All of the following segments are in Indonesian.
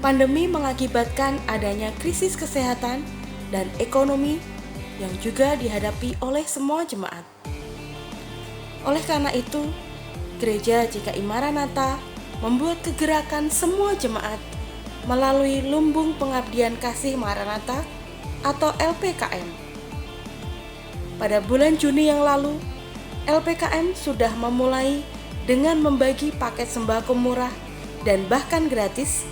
Pandemi mengakibatkan adanya krisis kesehatan dan ekonomi yang juga dihadapi oleh semua jemaat. Oleh karena itu, Gereja GKI Maranatha membuat kegerakan semua jemaat melalui Lumbung Pengabdian Kasih Maranatha atau LPKM. Pada bulan Juni yang lalu, LPKM sudah memulai dengan membagi paket sembako murah dan bahkan gratis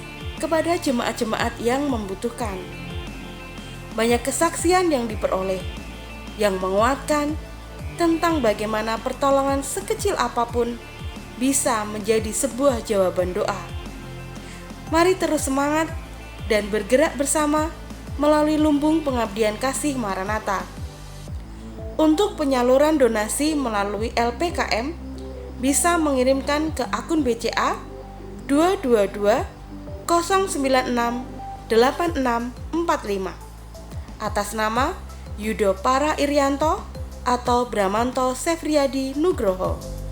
kepada jemaat-jemaat yang membutuhkan. Banyak kesaksian yang diperoleh, yang menguatkan tentang bagaimana pertolongan sekecil apapun bisa menjadi sebuah jawaban doa. Mari terus semangat dan bergerak bersama melalui Lumbung Pengabdian Kasih Maranatha. Untuk penyaluran donasi melalui LPKM, bisa mengirimkan ke akun BCA 222 096 8645 atas nama Yudo Para Irianto atau Bramanto Sefriadi Nugroho.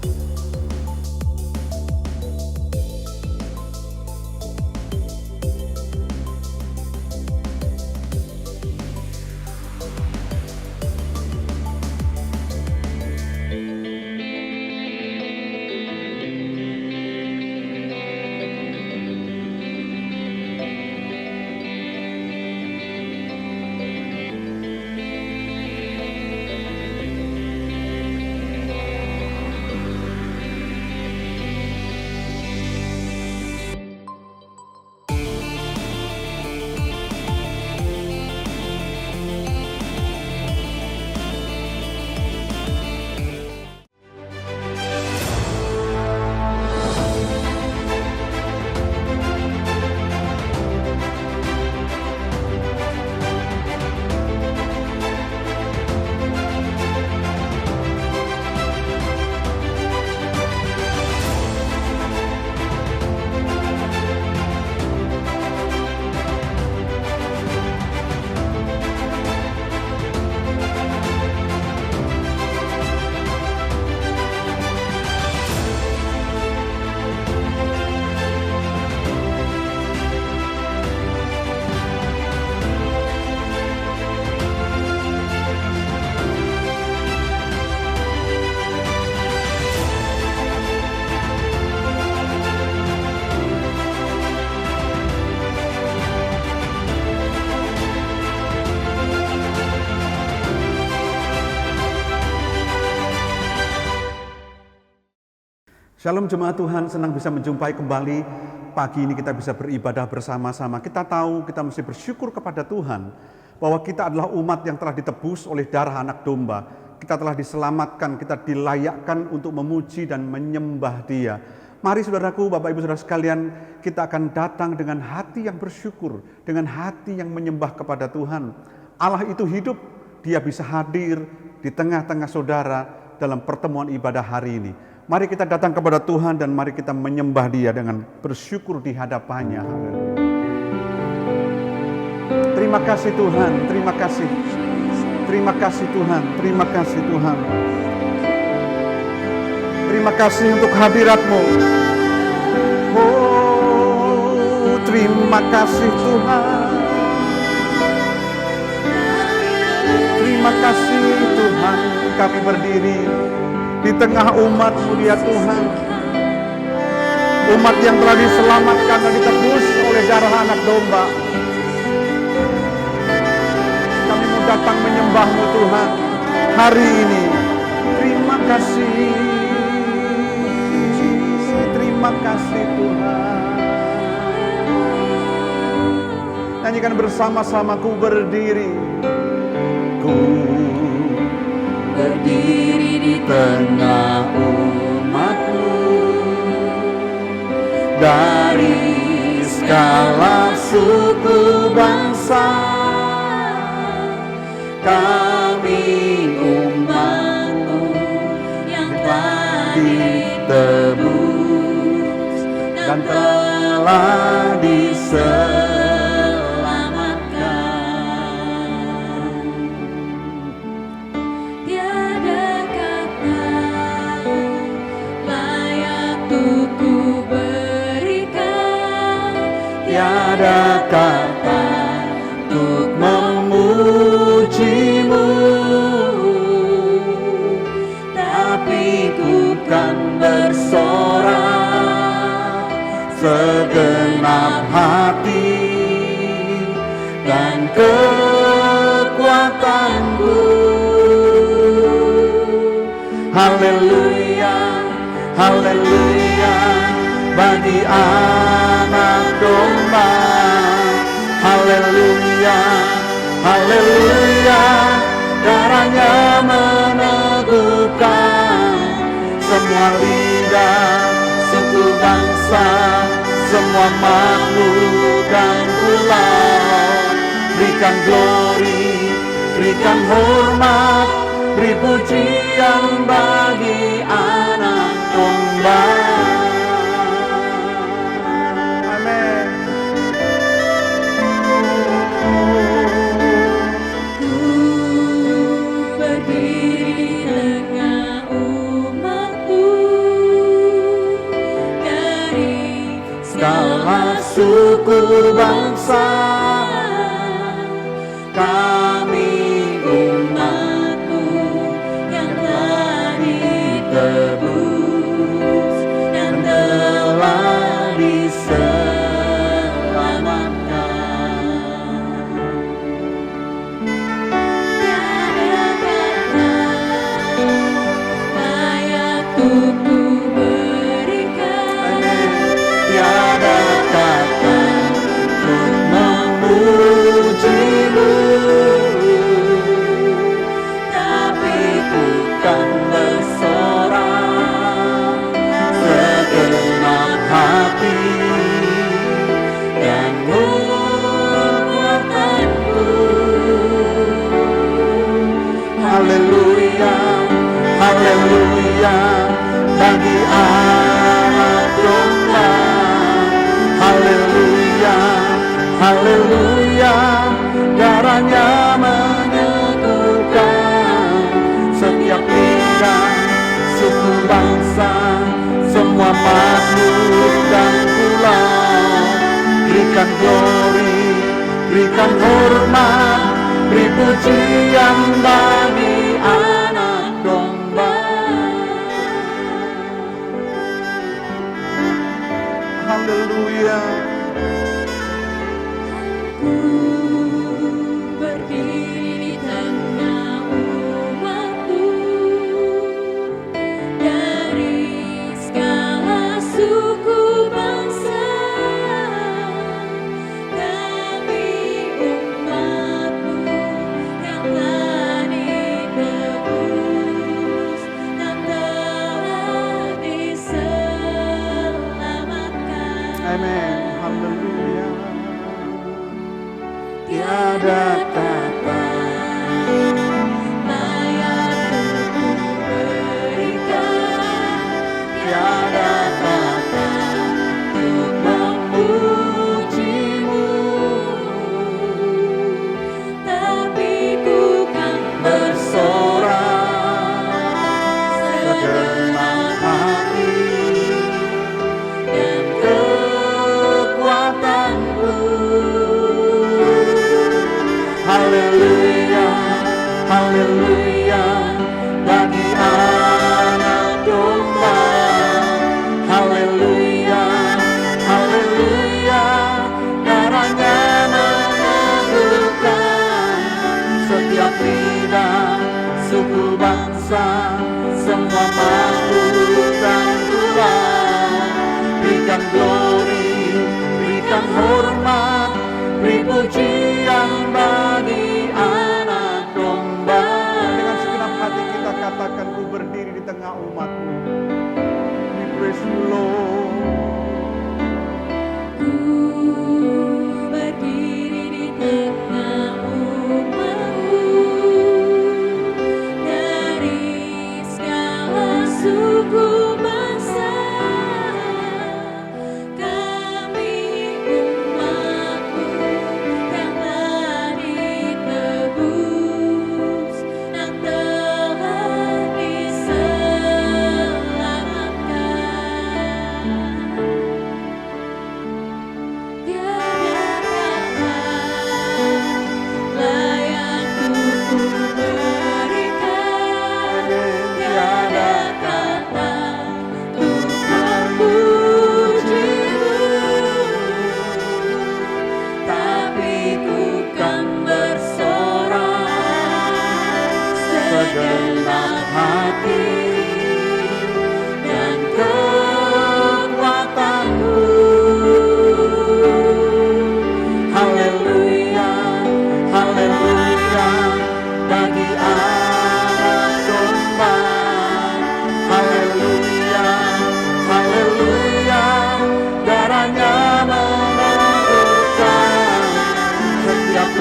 Shalom jemaat Tuhan, senang bisa menjumpai kembali. Pagi ini kita bisa beribadah bersama-sama. Kita tahu kita mesti bersyukur kepada Tuhan bahwa kita adalah umat yang telah ditebus oleh darah anak domba. Kita telah diselamatkan, kita dilayakkan untuk memuji dan menyembah Dia. Mari saudaraku, Bapak Ibu Saudara sekalian, kita akan datang dengan hati yang bersyukur, dengan hati yang menyembah kepada Tuhan. Allah itu hidup, Dia bisa hadir di tengah-tengah saudara dalam pertemuan ibadah hari ini. Mari kita datang kepada Tuhan dan mari kita menyembah Dia dengan bersyukur di hadapannya. Terima kasih Tuhan, terima kasih. Terima kasih Tuhan, terima kasih Tuhan. Terima kasih untuk hadirat-Mu. Oh, terima kasih Tuhan. Terima kasih Tuhan, kami berdiri di tengah umat-Mu ya Tuhan. Umat yang telah diselamatkan dan ditebus oleh darah anak domba. Kami mau datang menyembah-Mu Tuhan hari ini. Terima kasih. Terima kasih Tuhan. Nyanyikan bersama-sama, ku berdiri. Ku berdiri di tengah umat-Mu, dari segala suku bangsa. Kami umat-Mu yang telah ditebus dan telah diselamatkan. tiada kata untuk memujimu, tapi ku kan bersorak segenap hati dan kekuatanku. Haleluya, haleluya, bagi anak domba. Haleluya, haleluya, darahnya meneguhkan semua lidah, suku bangsa, semua makhluk dan pulau. Berikan glory, berikan hormat, beri pujian bagi anak domba. Amin. Ku berdiri tengah umatku dari Segala suku bangsa, kami umatmu yang telah ditebus dan telah diselamatkan. Tiada kata layak untuk ku berikan, tiada kata untuk memujimu, tapi ku kan bersorak segenap hati dan kekuatanku. haleluya, haleluya, bagi anak domba. Haleluya, haleluya, darahnya menyatukan setiap lidah, suku bangsa, semua makhluk dan pulau. Berikan glory, berikan hormat, beri pujian bagi anak domba. Haleluya. Ku berdiri di tengah umatku dari segala suku bangsa, kami umatmu yang telah ditebus dan telah diselamatkan. Amin. Haleluya. Tiada kata layak untuk ku berikan, tiada kata untuk memujimu, tapi ku kan bersorak segenap hati dan kekuatanku. Haleluya, haleluya, bagi anak domba. Haleluya, haleluya, darahnya meneguhkan setiap lidah, suku bangsa, semua makhluk dan pulau. Berikan glory, berikan hormat, beri pujian bagi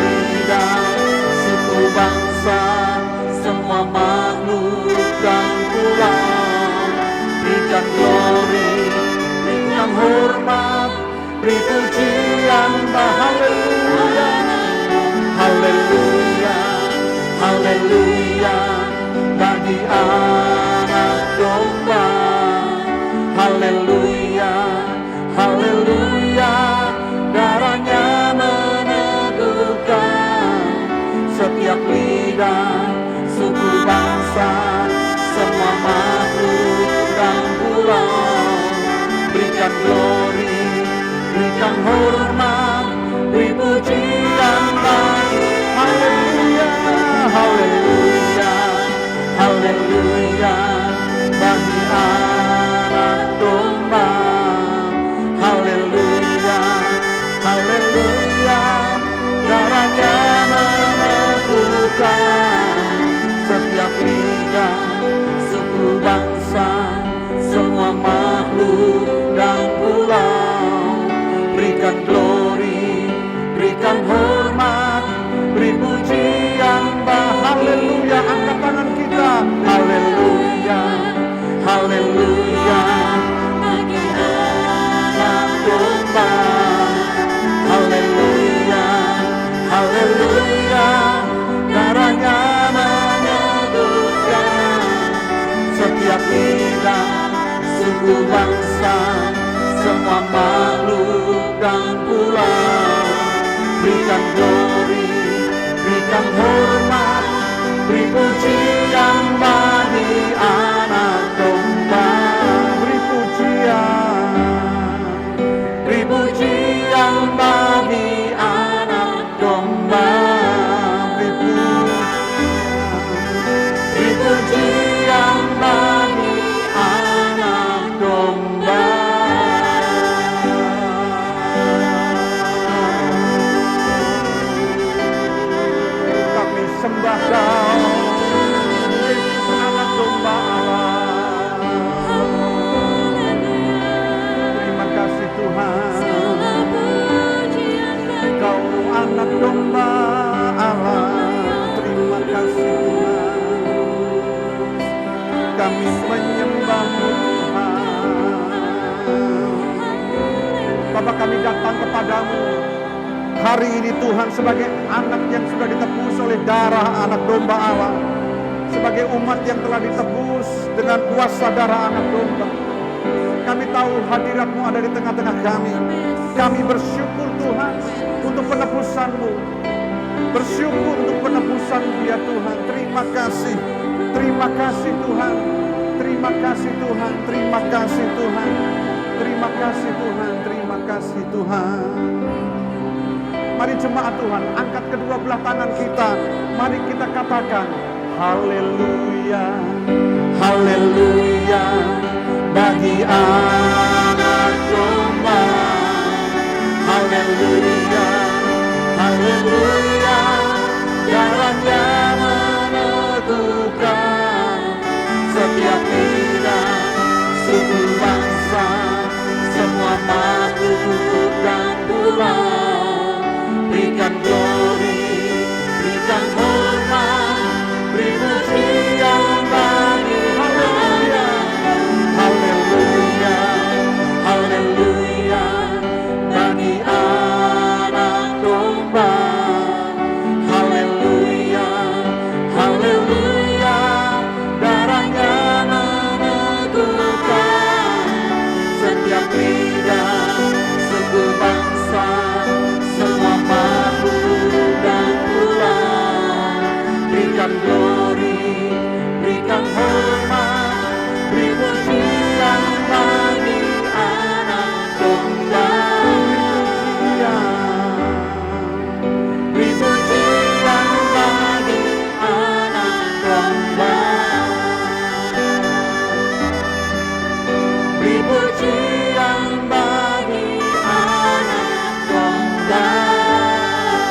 lidah, suku bangsa, semua makhluk dan pulau. Berikan glory, berikan hormat, beri pujian, haleluya, haleluya, haleluya, bagi anak domba. Haleluya, haleluya, darahnya meneguhkan setiap lidah, suku bangsa, semua makhluk dan pulau. Berikan glory, berikan hormat, beri pujian bagi haleluya, haleluya, haleluya, bagi anak domba. Haleluya, haleluya, darahnya meneguhkan setiap lidah, suku bangsa, semua makhluk dan pulau. Berikan glory, berikan hormat, beri pujian, haleluya. Angkat tangan kita, haleluya, haleluya, bagi anak domba. Haleluya, haleluya, darahnya menyebutkan setiap lidah, suku bangsa, semua makhluk dan pulau. Berikan glory, berikan hormat, beri pujian bagi anak domba. Beri pujian, beri pujian bagi anak domba. Beri pujian bagi anak domba. Kami sembah Kau, Yesus anak domba Allah. Terima kasih Tuhan, Kau anak domba Allah. Terima kasih Tuhan, kami menyembah-Mu Tuhan. Bapa, kami datang kepadamu hari ini Tuhan sebagai anak yang sudah ditebus oleh darah anak domba Allah, sebagai umat yang telah ditebus dengan kuasa darah anak domba. Kami tahu hadirat-Mu ada di tengah-tengah kami. Kami bersyukur Tuhan untuk penebusan-Mu, bersyukur untuk penebusan-Mu ya Tuhan. Terima kasih Tuhan, terima kasih Tuhan, terima kasih Tuhan, terima kasih Tuhan, terima kasih Tuhan. Mari jemaat Tuhan, angkat kedua belah tangan kita. Mari kita katakan haleluya, haleluya, bagi anak domba. Haleluya, haleluya, darahnya meneguhkan setiap lidah, suku bangsa, semua makhluk dan pulau. Berikan glory, berikan hormat, beri pujian bagi haleluya, haleluya, haleluya, bagi anak domba. Haleluya, haleluya, darahnya meneguhkan setiap lidah, suku bangsa, semua makhluk dan pulau. Berikan glory, berikan hormat, beri pujian bagi anak domba. Beri pujian bagi anak domba. Beri pujian bagi anak domba.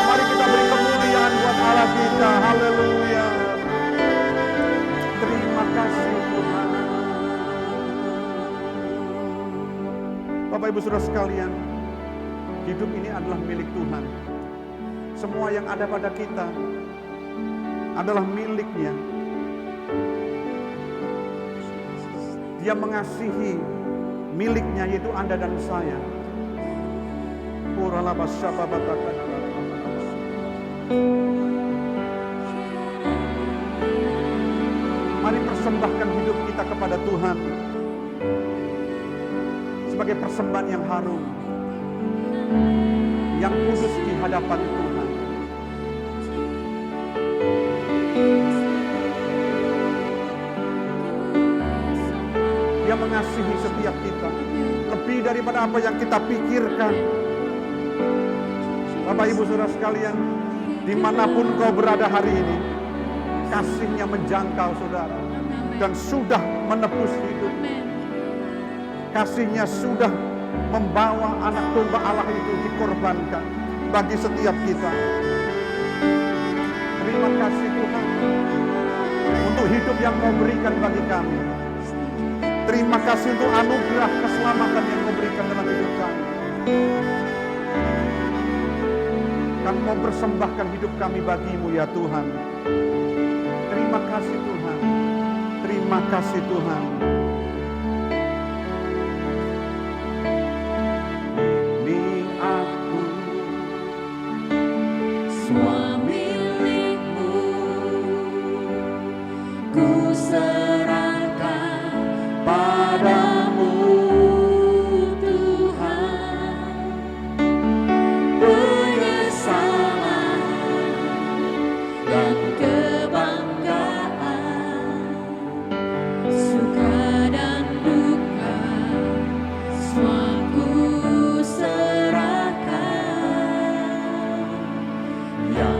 Mari kita beri kemuliaan buat Allah kita. Haleluya. Terima kasih Tuhan. Bapak Ibu Saudara sekalian, hidup ini adalah milik Tuhan. Semua yang ada pada kita adalah miliknya. Dia mengasihi miliknya, yaitu Anda dan saya. Mari persembahkan hidup kita kepada Tuhan sebagai persembahan yang harum, yang kudus di hadapan Tuhan. Dia mengasihi setiap kita lebih daripada apa yang kita pikirkan. Bapak Ibu Saudara sekalian, dimanapun kau berada hari ini, kasih-Nya menjangkau saudara dan sudah menebus hidup. Kasih-Nya sudah membawa anak domba Allah itu dikorbankan bagi setiap kita. Terima kasih Tuhan untuk hidup yang kau berikan bagi kami. Terima kasih untuk anugerah keselamatan yang kau berikan dalam hidup kami. Kami mau persembahkan hidup kami bagi-Mu ya Tuhan. Terima kasih Tuhan. Terima kasih Tuhan. Ini aku, Semua milik-Mu, ku serahkan padamu Tuhan. Penyesalan dan kebanggaan, suka dan duka, semua ku serahkan. Yang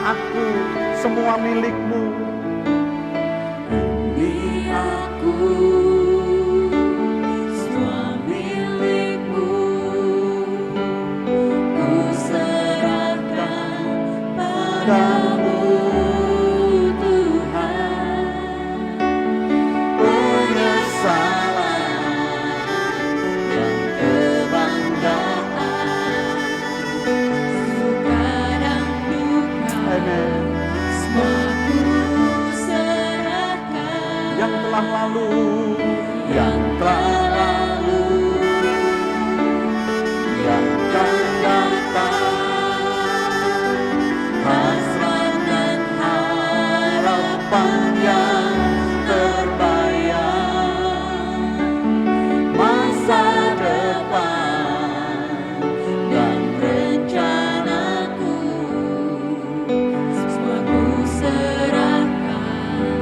aku semua milik-Mu. Ini aku semua milik-Mu, ku serahkan padamu Tuhan. Penyesalan Dan kebanggaan, suka dan duka, Amen. semua ku serahkan. Yang telah lalu, Yang telah lalu, yang akan datang, hasrat dan harapan yang terbayang, masa depan dan rencanaku, semua ku serahkan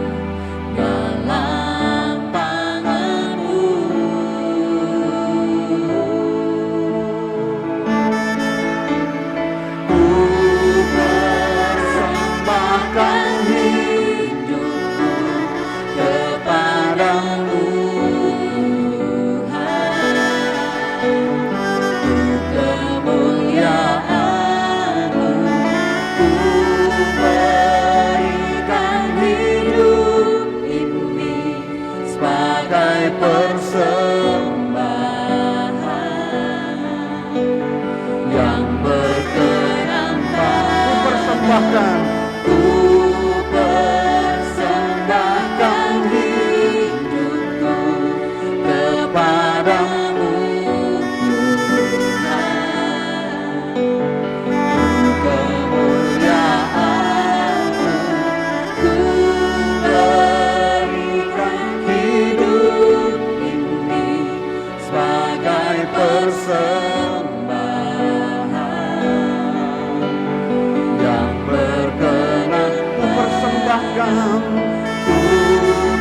dalam tangan-Mu. ku persembahkan Hidupku kepadamu Tuhan, kemuliaan-Mu, ku berikan hidup ini sebagai persembahan yang berkenan ku persembahkan Ku persembahkan hidupku kepadamu Tuhan, kemuliaan-Mu, ku berikan hidup ini sebagai persembahan yang berkenan. ku persembahkan Ku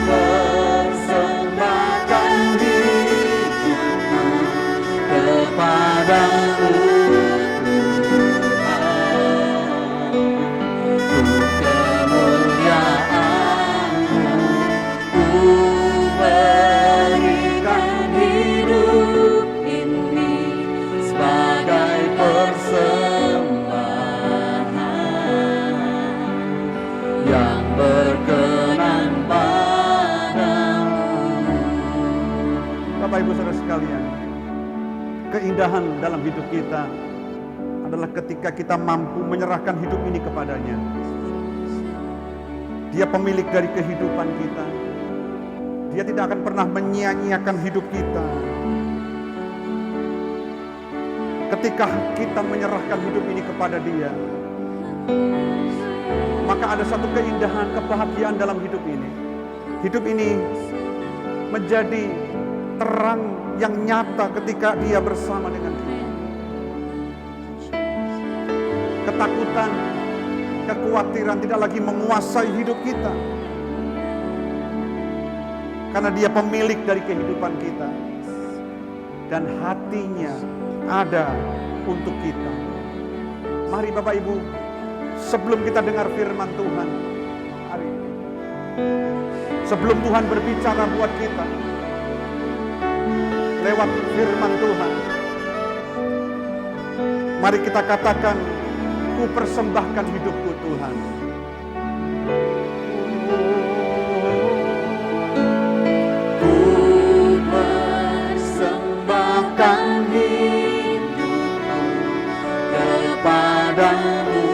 persembahkan hidupku kepadamu Tuhan, ku kemuliaan-Mu, ku berikan hidup ini sebagai persembahan yang berkenan padamu. Bapak Ibu Saudara sekalian, keindahan dalam hidup kita adalah ketika kita mampu menyerahkan hidup ini kepadanya. Dia pemilik dari kehidupan kita. Dia tidak akan pernah menyia-nyiakan hidup kita. Ketika kita menyerahkan hidup ini kepada Dia, maka ada satu keindahan, kebahagiaan dalam hidup ini. Hidup ini menjadi terang yang nyata ketika Dia bersama dengan kita. Ketakutan, kekhawatiran tidak lagi menguasai hidup kita. Karena Dia pemilik dari kehidupan kita. Dan hatinya ada untuk kita. Mari Bapak Ibu, sebelum kita dengar firman Tuhan hari ini, sebelum Tuhan berbicara buat kita lewat firman Tuhan, mari kita katakan, ku persembahkan hidupku Tuhan. Ku persembahkan hidupku kepadamu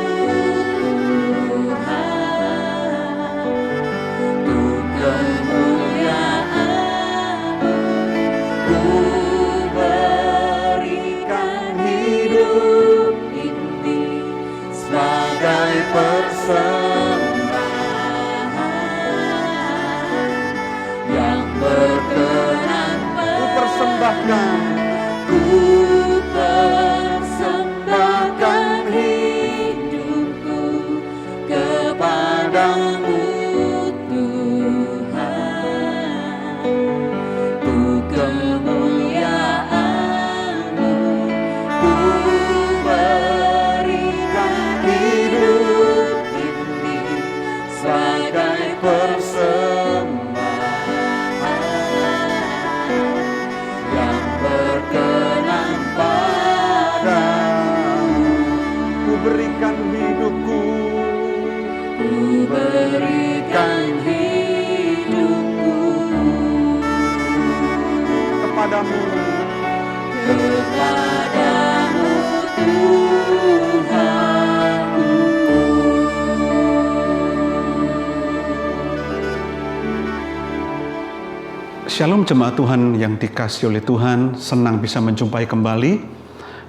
Tuhan, untuk kemuliaan-Mu, ku berikan hidup ini sebagai persembahan kepadamu. Kepadamu Tuhanku. Shalom jemaat Tuhan yang dikasihi oleh Tuhan, senang bisa menjumpai kembali,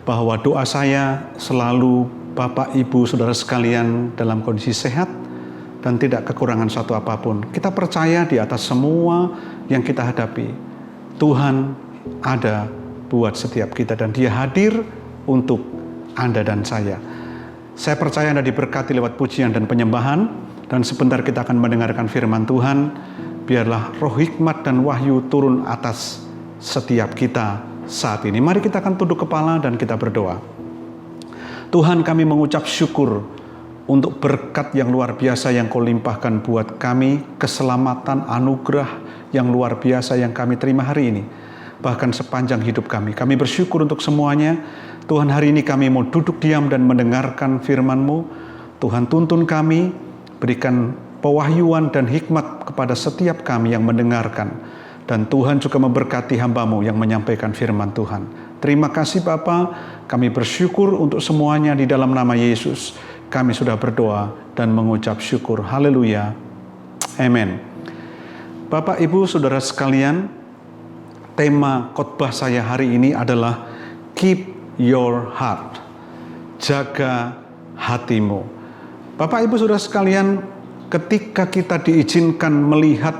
bahwa doa saya selalu Bapak, Ibu, Saudara sekalian dalam kondisi sehat dan tidak kekurangan satu apapun. Kita percaya di atas semua yang kita hadapi, Tuhan ada buat setiap kita dan Dia hadir untuk Anda dan saya. Saya percaya Anda diberkati lewat pujian dan penyembahan, dan sebentar kita akan mendengarkan firman Tuhan. Biarlah roh hikmat dan wahyu turun atas setiap kita saat ini. Mari kita akan tunduk kepala dan kita berdoa. Tuhan, kami mengucap syukur untuk berkat yang luar biasa yang Kau limpahkan buat kami, keselamatan, anugerah yang luar biasa yang kami terima hari ini, bahkan sepanjang hidup kami. Kami bersyukur untuk semuanya. Tuhan, hari ini kami mau duduk diam dan mendengarkan firman-Mu. Tuhan, tuntun kami, berikan pewahyuan dan hikmat kepada setiap kami yang mendengarkan. Dan Tuhan juga memberkati hamba-Mu yang menyampaikan firman Tuhan. Terima kasih Bapa, kami bersyukur untuk semuanya di dalam nama Yesus. Kami sudah berdoa dan mengucap syukur. Haleluya. Amin. Bapak, Ibu, Saudara sekalian, tema khotbah saya hari ini adalah Keep Your Heart. Jaga hatimu. Bapak, Ibu, Saudara sekalian, ketika kita diizinkan melihat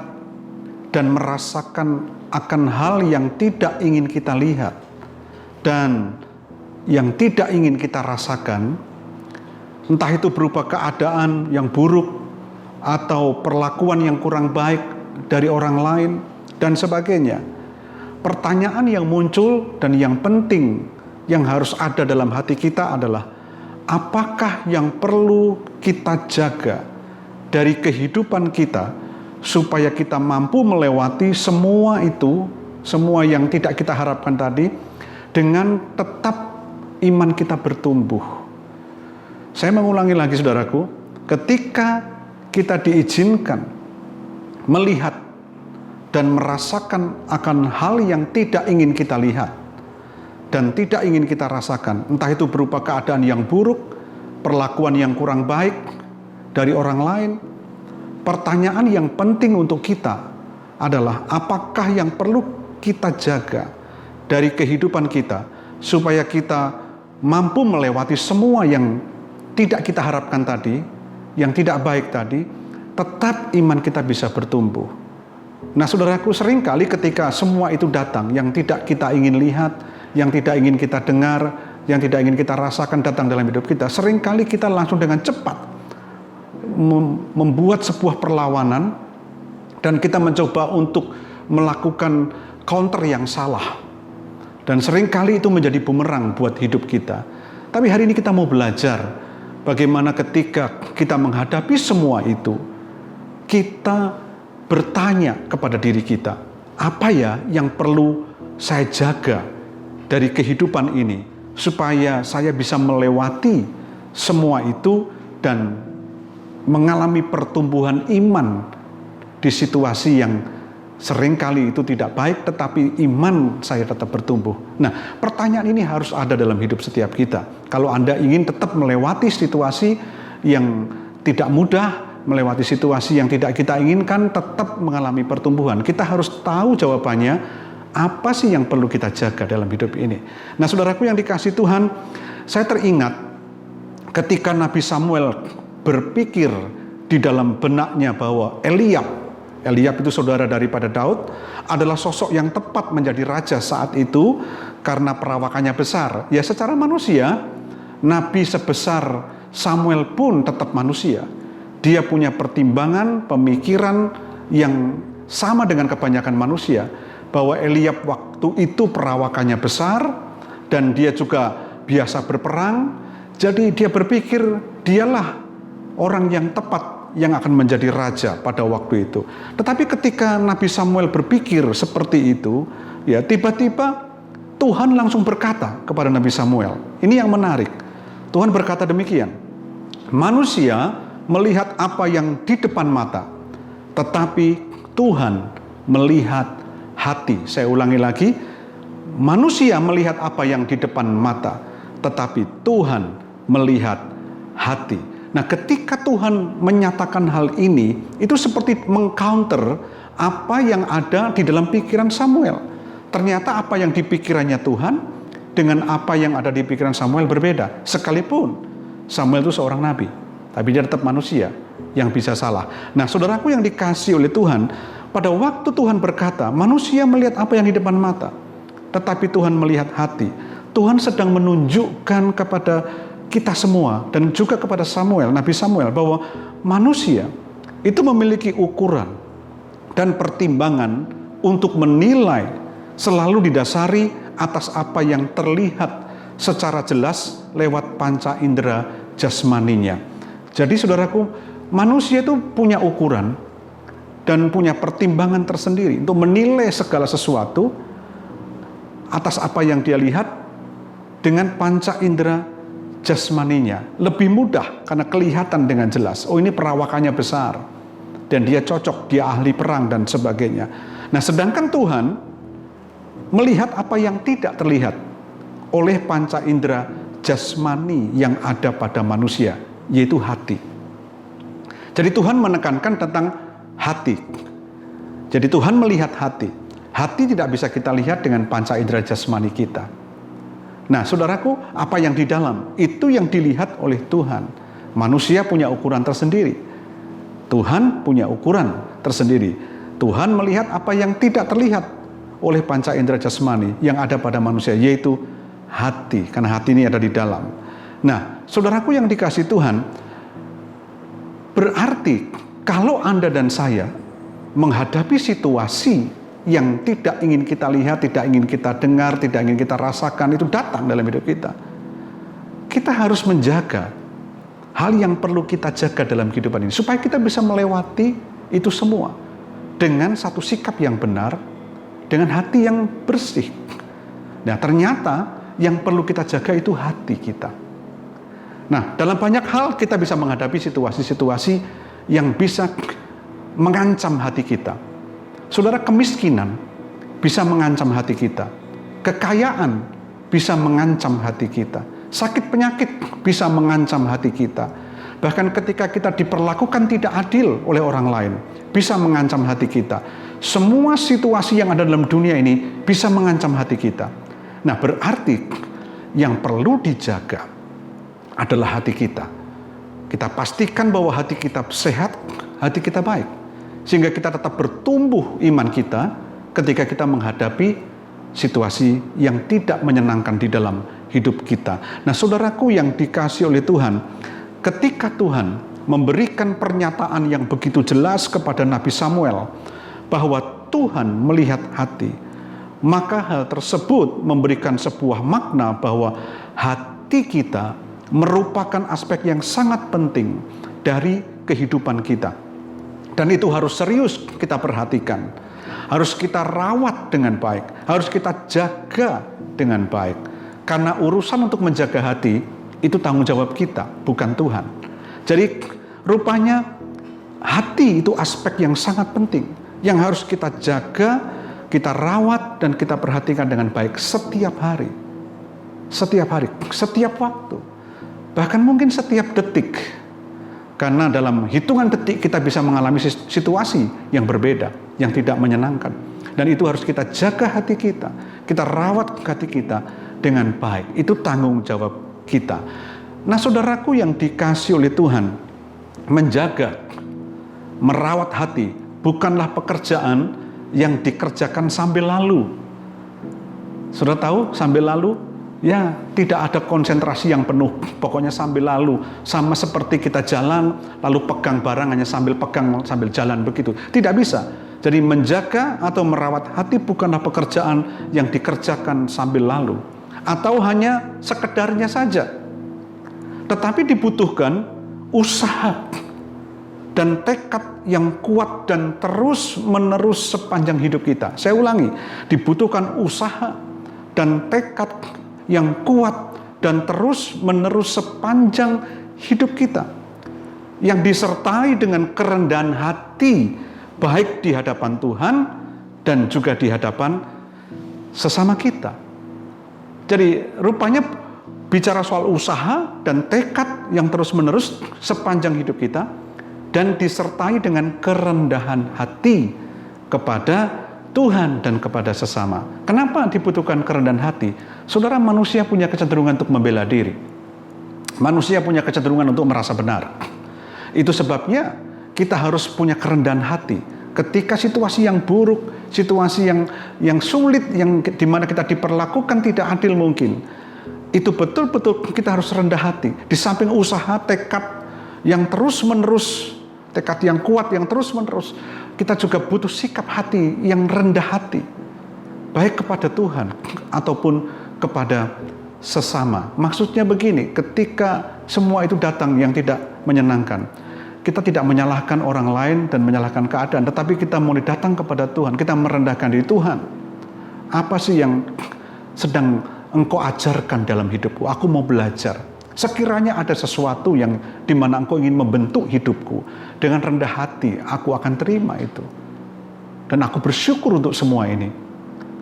dan merasakan akan hal yang tidak ingin kita lihat dan yang tidak ingin kita rasakan, entah itu berupa keadaan yang buruk atau perlakuan yang kurang baik dari orang lain dan sebagainya, pertanyaan yang muncul dan yang penting yang harus ada dalam hati kita adalah, apakah yang perlu kita jaga dari kehidupan kita supaya kita mampu melewati semua itu, semua yang tidak kita harapkan tadi, dengan tetap iman kita bertumbuh. Saya mengulangi lagi saudaraku, ketika kita diizinkan melihat dan merasakan akan hal yang tidak ingin kita lihat dan tidak ingin kita rasakan, entah itu berupa keadaan yang buruk, perlakuan yang kurang baik dari orang lain, pertanyaan yang penting untuk kita adalah, apakah yang perlu kita jaga dari kehidupan kita supaya kita mampu melewati semua yang tidak kita harapkan tadi, yang tidak baik tadi, tetap iman kita bisa bertumbuh. Nah saudaraku, seringkali ketika semua itu datang, yang tidak kita ingin lihat, yang tidak ingin kita dengar, yang tidak ingin kita rasakan datang dalam hidup kita, seringkali kita langsung dengan cepat membuat sebuah perlawanan dan kita mencoba untuk melakukan counter yang salah, dan seringkali itu menjadi bumerang buat hidup kita. Tapi hari ini kita mau belajar bagaimana ketika kita menghadapi semua itu, kita bertanya kepada diri kita, apa ya yang perlu saya jaga dari kehidupan ini supaya saya bisa melewati semua itu dan mengalami pertumbuhan iman di situasi yang seringkali itu tidak baik, tetapi iman saya tetap bertumbuh. Nah, pertanyaan ini harus ada dalam hidup setiap kita. Kalau Anda ingin tetap melewati situasi yang tidak mudah, melewati situasi yang tidak kita inginkan, tetap mengalami pertumbuhan, kita harus tahu jawabannya, apa sih yang perlu kita jaga dalam hidup ini. Nah, saudaraku yang dikasihi Tuhan, saya teringat ketika Nabi Samuel berpikir di dalam benaknya bahwa Eliab itu saudara daripada Daud, adalah sosok yang tepat menjadi raja saat itu karena perawakannya besar. Ya secara manusia, Nabi sebesar Samuel pun tetap manusia. Dia punya pertimbangan, pemikiran yang sama dengan kebanyakan manusia, bahwa Eliab waktu itu perawakannya besar dan dia juga biasa berperang. Jadi dia berpikir dialah orang yang tepat yang akan menjadi raja pada waktu itu. Tetapi ketika Nabi Samuel berpikir seperti itu, ya tiba-tiba Tuhan langsung berkata kepada Nabi Samuel. Ini yang menarik. Tuhan berkata demikian, manusia melihat apa yang di depan mata, tetapi Tuhan melihat hati. Saya ulangi lagi, manusia melihat apa yang di depan mata, tetapi Tuhan melihat hati. Nah, ketika Tuhan menyatakan hal ini, itu seperti mengcounter apa yang ada di dalam pikiran Samuel. Ternyata apa yang di pikirannya Tuhan dengan apa yang ada di pikiran Samuel berbeda. Sekalipun Samuel itu seorang nabi, tapi dia tetap manusia yang bisa salah. Nah, saudaraku yang dikasihi oleh Tuhan, pada waktu Tuhan berkata, manusia melihat apa yang di depan mata, tetapi Tuhan melihat hati. Tuhan sedang menunjukkan kepada kita semua dan juga kepada Samuel, Nabi Samuel, bahwa manusia itu memiliki ukuran dan pertimbangan untuk menilai selalu didasari atas apa yang terlihat secara jelas lewat panca indera jasmaninya. Jadi saudaraku, manusia itu punya ukuran dan punya pertimbangan tersendiri untuk menilai segala sesuatu atas apa yang dia lihat dengan panca indera jasmaninya. Lebih mudah karena kelihatan dengan jelas. Oh, ini perawakannya besar dan dia cocok, dia ahli perang dan sebagainya. Nah, sedangkan Tuhan melihat apa yang tidak terlihat oleh panca indera jasmani yang ada pada manusia, yaitu hati. Jadi Tuhan menekankan tentang hati. Jadi Tuhan melihat hati. Hati tidak bisa kita lihat dengan panca indera jasmani kita. Nah, saudaraku, apa yang di dalam itu yang dilihat oleh Tuhan. Manusia punya ukuran tersendiri. Tuhan punya ukuran tersendiri. Tuhan melihat apa yang tidak terlihat oleh panca indera jasmani yang ada pada manusia, yaitu hati. Karena hati ini ada di dalam. Nah, saudaraku yang dikasihi Tuhan, berarti kalau Anda dan saya menghadapi situasi yang tidak ingin kita lihat, tidak ingin kita dengar, tidak ingin kita rasakan, itu datang dalam hidup kita. Kita harus menjaga hal yang perlu kita jaga dalam kehidupan ini, supaya kita bisa melewati itu semua dengan satu sikap yang benar, dengan hati yang bersih. Nah, ternyata yang perlu kita jaga itu hati kita. Nah, dalam banyak hal kita bisa menghadapi situasi-situasi yang bisa mengancam hati kita. Saudara, kemiskinan bisa mengancam hati kita. Kekayaan bisa mengancam hati kita. Sakit penyakit bisa mengancam hati kita. Bahkan ketika kita diperlakukan tidak adil oleh orang lain, bisa mengancam hati kita. Semua situasi yang ada dalam dunia ini bisa mengancam hati kita. Nah, berarti yang perlu dijaga adalah hati kita. Kita pastikan bahwa hati kita sehat, hati kita baik, sehingga kita tetap bertumbuh iman kita ketika kita menghadapi situasi yang tidak menyenangkan di dalam hidup kita. Nah, saudaraku yang dikasihi oleh Tuhan, ketika Tuhan memberikan pernyataan yang begitu jelas kepada Nabi Samuel bahwa Tuhan melihat hati, maka hal tersebut memberikan sebuah makna bahwa hati kita merupakan aspek yang sangat penting dari kehidupan kita. Dan itu harus serius kita perhatikan. Harus kita rawat dengan baik. Harus kita jaga dengan baik. Karena urusan untuk menjaga hati, itu tanggung jawab kita, bukan Tuhan. Jadi rupanya hati itu aspek yang sangat penting. Yang harus kita jaga, kita rawat, dan kita perhatikan dengan baik setiap hari. Setiap hari, setiap waktu. Bahkan mungkin setiap detik. Karena dalam hitungan detik kita bisa mengalami situasi yang berbeda, yang tidak menyenangkan. Dan itu harus kita jaga hati kita. Kita rawat hati kita dengan baik. Itu tanggung jawab kita. Nah, saudaraku yang dikasihi oleh Tuhan, menjaga, merawat hati bukanlah pekerjaan yang dikerjakan sambil lalu. Sudah tahu sambil lalu? Ya, tidak ada konsentrasi yang penuh, pokoknya sambil lalu. Sama seperti kita jalan, lalu pegang barang, hanya sambil pegang, sambil jalan begitu. Tidak bisa. Jadi menjaga atau merawat hati bukanlah pekerjaan yang dikerjakan sambil lalu. Atau hanya sekedarnya saja. Tetapi dibutuhkan usaha dan tekad yang kuat dan terus-menerus sepanjang hidup kita. Saya ulangi, dibutuhkan usaha dan tekad yang kuat dan terus-menerus sepanjang hidup kita, yang disertai dengan kerendahan hati, baik di hadapan Tuhan dan juga di hadapan sesama kita. Jadi rupanya bicara soal usaha dan tekad yang terus-menerus sepanjang hidup kita, dan disertai dengan kerendahan hati kepada Tuhan dan kepada sesama. Kenapa dibutuhkan kerendahan hati? Saudara, manusia punya kecenderungan untuk membela diri. Manusia punya kecenderungan untuk merasa benar. Itu sebabnya kita harus punya kerendahan hati. Ketika situasi yang buruk, situasi yang sulit, yang dimana kita diperlakukan tidak adil mungkin, itu betul-betul kita harus rendah hati. Di samping usaha, tekad yang terus-menerus, tekad yang kuat yang terus-menerus, kita juga butuh sikap hati yang rendah hati, baik kepada Tuhan ataupun kepada sesama. Maksudnya begini, ketika semua itu datang yang tidak menyenangkan, kita tidak menyalahkan orang lain dan menyalahkan keadaan, tetapi kita mulai datang kepada Tuhan, kita merendahkan diri. Tuhan, apa sih yang sedang Engkau ajarkan dalam hidupku? Aku mau belajar. Sekiranya ada sesuatu yang dimana Engkau ingin membentuk hidupku, dengan rendah hati aku akan terima itu. Dan aku bersyukur untuk semua ini.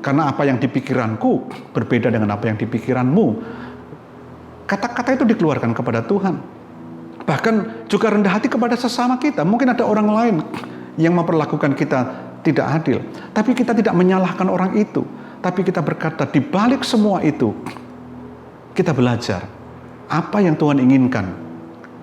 Karena apa yang di pikiranku berbeda dengan apa yang di pikiranmu. Kata-kata itu dikeluarkan kepada Tuhan. Bahkan juga rendah hati kepada sesama kita. Mungkin ada orang lain yang memperlakukan kita tidak adil, tapi kita tidak menyalahkan orang itu. Tapi kita berkata, di balik semua itu, kita belajar apa yang Tuhan inginkan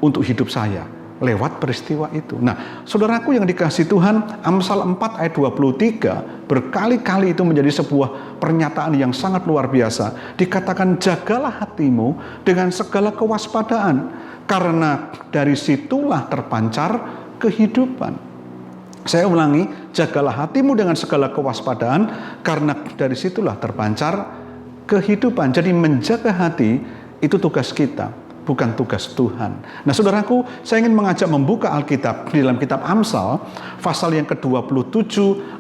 untuk hidup saya lewat peristiwa itu. Nah, saudaraku yang dikasihi Tuhan, Amsal 4 ayat 23 berkali-kali itu menjadi sebuah pernyataan yang sangat luar biasa. Dikatakan, jagalah hatimu dengan segala kewaspadaan, karena dari situlah terpancar kehidupan. Saya ulangi, jagalah hatimu dengan segala kewaspadaan, karena dari situlah terpancar kehidupan. Jadi menjaga hati itu tugas kita, bukan tugas Tuhan. Nah, saudaraku, saya ingin mengajak membuka Alkitab di dalam kitab Amsal, pasal yang ke-27,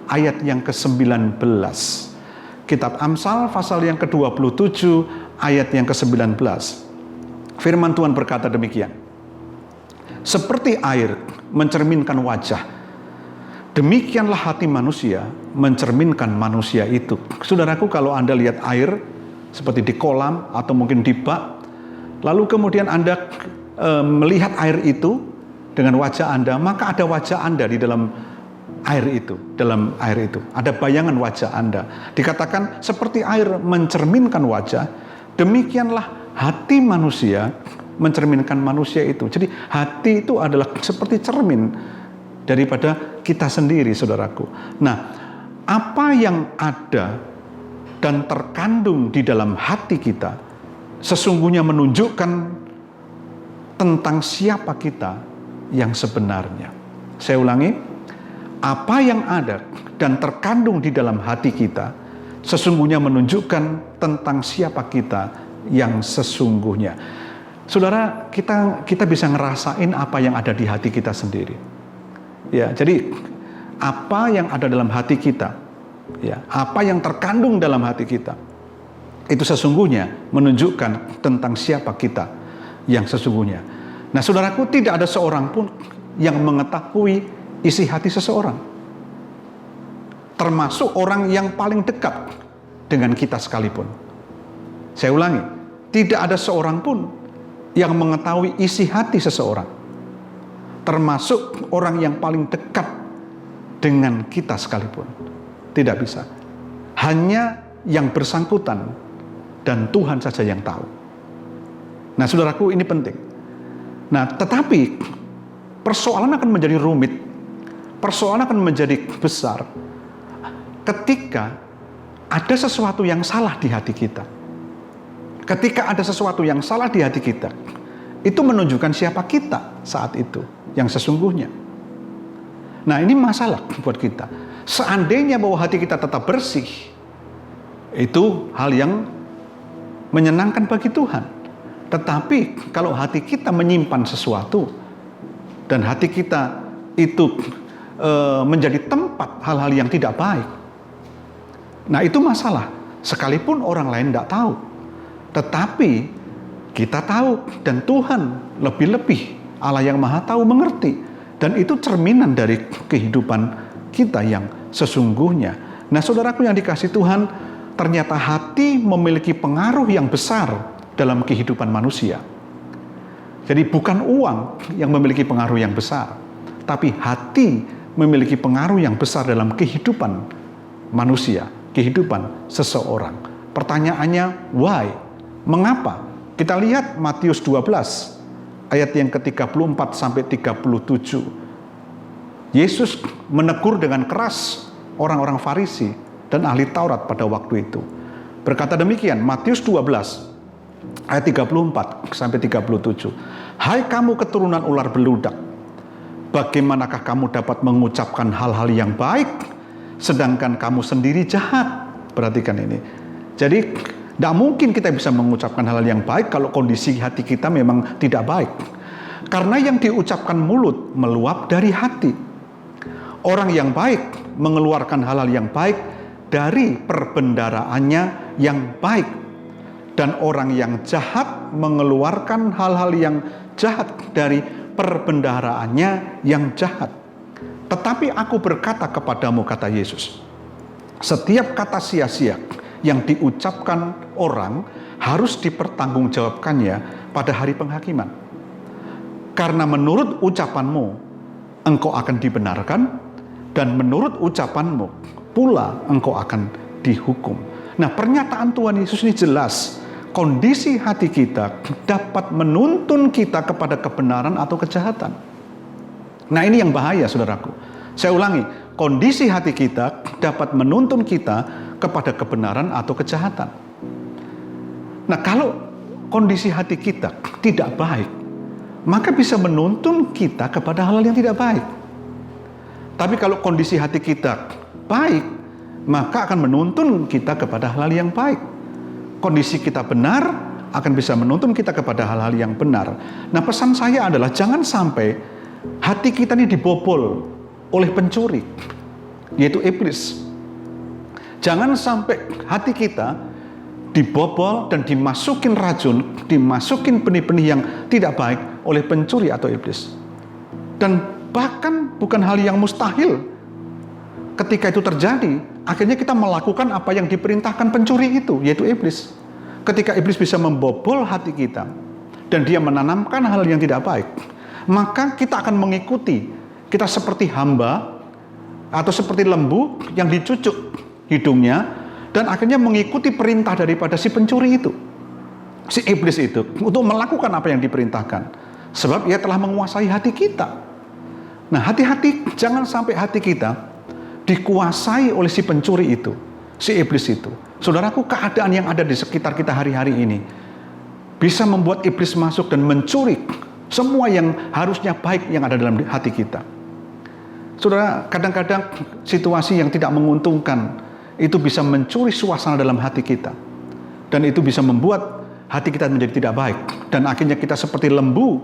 ayat yang ke-19. Kitab Amsal, pasal yang ke-27, ayat yang ke-19. Firman Tuhan berkata demikian. Seperti air mencerminkan wajah, demikianlah hati manusia mencerminkan manusia itu. Saudaraku, kalau Anda lihat air seperti di kolam atau mungkin di bak, lalu kemudian Anda melihat air itu dengan wajah Anda, maka ada wajah Anda di dalam air itu, dalam air itu. Ada bayangan wajah Anda. Dikatakan seperti air mencerminkan wajah, demikianlah hati manusia mencerminkan manusia itu. Jadi hati itu adalah seperti cermin daripada kita sendiri, saudaraku. Nah, apa yang ada dan terkandung di dalam hati kita sesungguhnya menunjukkan tentang siapa kita yang sebenarnya. Saya ulangi, apa yang ada dan terkandung di dalam hati kita sesungguhnya menunjukkan tentang siapa kita yang sesungguhnya. Saudara, kita bisa ngerasain apa yang ada di hati kita sendiri. Ya, jadi apa yang ada dalam hati kita, ya, apa yang terkandung dalam hati kita, itu sesungguhnya menunjukkan tentang siapa kita yang sesungguhnya. Nah, saudaraku, tidak ada seorang pun yang mengetahui isi hati seseorang, termasuk orang yang paling dekat dengan kita sekalipun. Saya ulangi, tidak ada seorang pun yang mengetahui isi hati seseorang, termasuk orang yang paling dekat dengan kita sekalipun. Tidak bisa. Hanya yang bersangkutan dan Tuhan saja yang tahu. Nah, saudaraku, ini penting. Nah, tetapi persoalan akan menjadi rumit, persoalan akan menjadi besar ketika ada sesuatu yang salah di hati kita. Ketika ada sesuatu yang salah di hati kita, itu menunjukkan siapa kita saat itu yang sesungguhnya. Nah, ini masalah buat kita. Seandainya bahwa hati kita tetap bersih, itu hal yang menyenangkan bagi Tuhan. Tetapi kalau hati kita menyimpan sesuatu dan hati kita itu menjadi tempat hal-hal yang tidak baik, nah itu masalah. Sekalipun orang lain tidak tahu, tetapi kita tahu, dan Tuhan lebih-lebih Allah yang Maha Tahu mengerti, dan itu cerminan dari kehidupan kita yang sesungguhnya. Nah, saudaraku yang dikasihi Tuhan, ternyata hati memiliki pengaruh yang besar dalam kehidupan manusia. Jadi bukan uang yang memiliki pengaruh yang besar, tapi hati memiliki pengaruh yang besar dalam kehidupan manusia, kehidupan seseorang. Pertanyaannya, why? Mengapa? Kita lihat Matius 12 ayat yang ke-34 sampai 37. Yesus menegur dengan keras orang-orang Farisi dan ahli Taurat pada waktu itu. Berkata demikian, Matius 12 ayat 34 sampai 37. Hai kamu keturunan ular beludak, bagaimanakah kamu dapat mengucapkan hal-hal yang baik sedangkan kamu sendiri jahat? Perhatikan ini. Jadi tidak mungkin kita bisa mengucapkan hal-hal yang baik kalau kondisi hati kita memang tidak baik. Karena yang diucapkan mulut meluap dari hati. Orang yang baik mengeluarkan hal-hal yang baik dari perbendaraannya yang baik. Dan orang yang jahat mengeluarkan hal-hal yang jahat dari perbendaharaannya yang jahat. Tetapi aku berkata kepadamu, kata Yesus, setiap kata sia-sia yang diucapkan orang harus dipertanggungjawabkannya pada hari penghakiman. Karena menurut ucapanmu, engkau akan dibenarkan, dan menurut ucapanmu pula engkau akan dihukum. Nah, pernyataan Tuhan Yesus ini jelas. Kondisi hati kita dapat menuntun kita kepada kebenaran atau kejahatan. Nah, ini yang bahaya, saudaraku. Saya ulangi, kondisi hati kita dapat menuntun kita kepada kebenaran atau kejahatan. Nah, kalau kondisi hati kita tidak baik, maka bisa menuntun kita kepada hal-hal yang tidak baik. Tapi kalau kondisi hati kita baik, maka akan menuntun kita kepada hal-hal yang baik. Kondisi kita benar akan bisa menuntun kita kepada hal-hal yang benar. Nah, pesan saya adalah jangan sampai hati kita ini dibobol oleh pencuri, yaitu iblis. Jangan sampai hati kita dibobol dan dimasukin racun, dimasukin benih-benih yang tidak baik oleh pencuri atau iblis. Dan bahkan bukan hal yang mustahil ketika itu terjadi, akhirnya kita melakukan apa yang diperintahkan pencuri itu, yaitu iblis. Ketika iblis bisa membobol hati kita dan dia menanamkan hal yang tidak baik, maka kita akan mengikuti. Kita seperti hamba atau seperti lembu yang dicucuk hidungnya dan akhirnya mengikuti perintah daripada si pencuri itu, si iblis itu, untuk melakukan apa yang diperintahkan. Sebab ia telah menguasai hati kita. Nah, hati-hati, jangan sampai hati kita dikuasai oleh si pencuri itu, si iblis itu. Saudaraku, keadaan yang ada di sekitar kita hari-hari ini bisa membuat iblis masuk dan mencuri semua yang harusnya baik yang ada dalam hati kita. Saudara, kadang-kadang situasi yang tidak menguntungkan itu bisa mencuri suasana dalam hati kita. Dan itu bisa membuat hati kita menjadi tidak baik. Dan akhirnya kita seperti lembu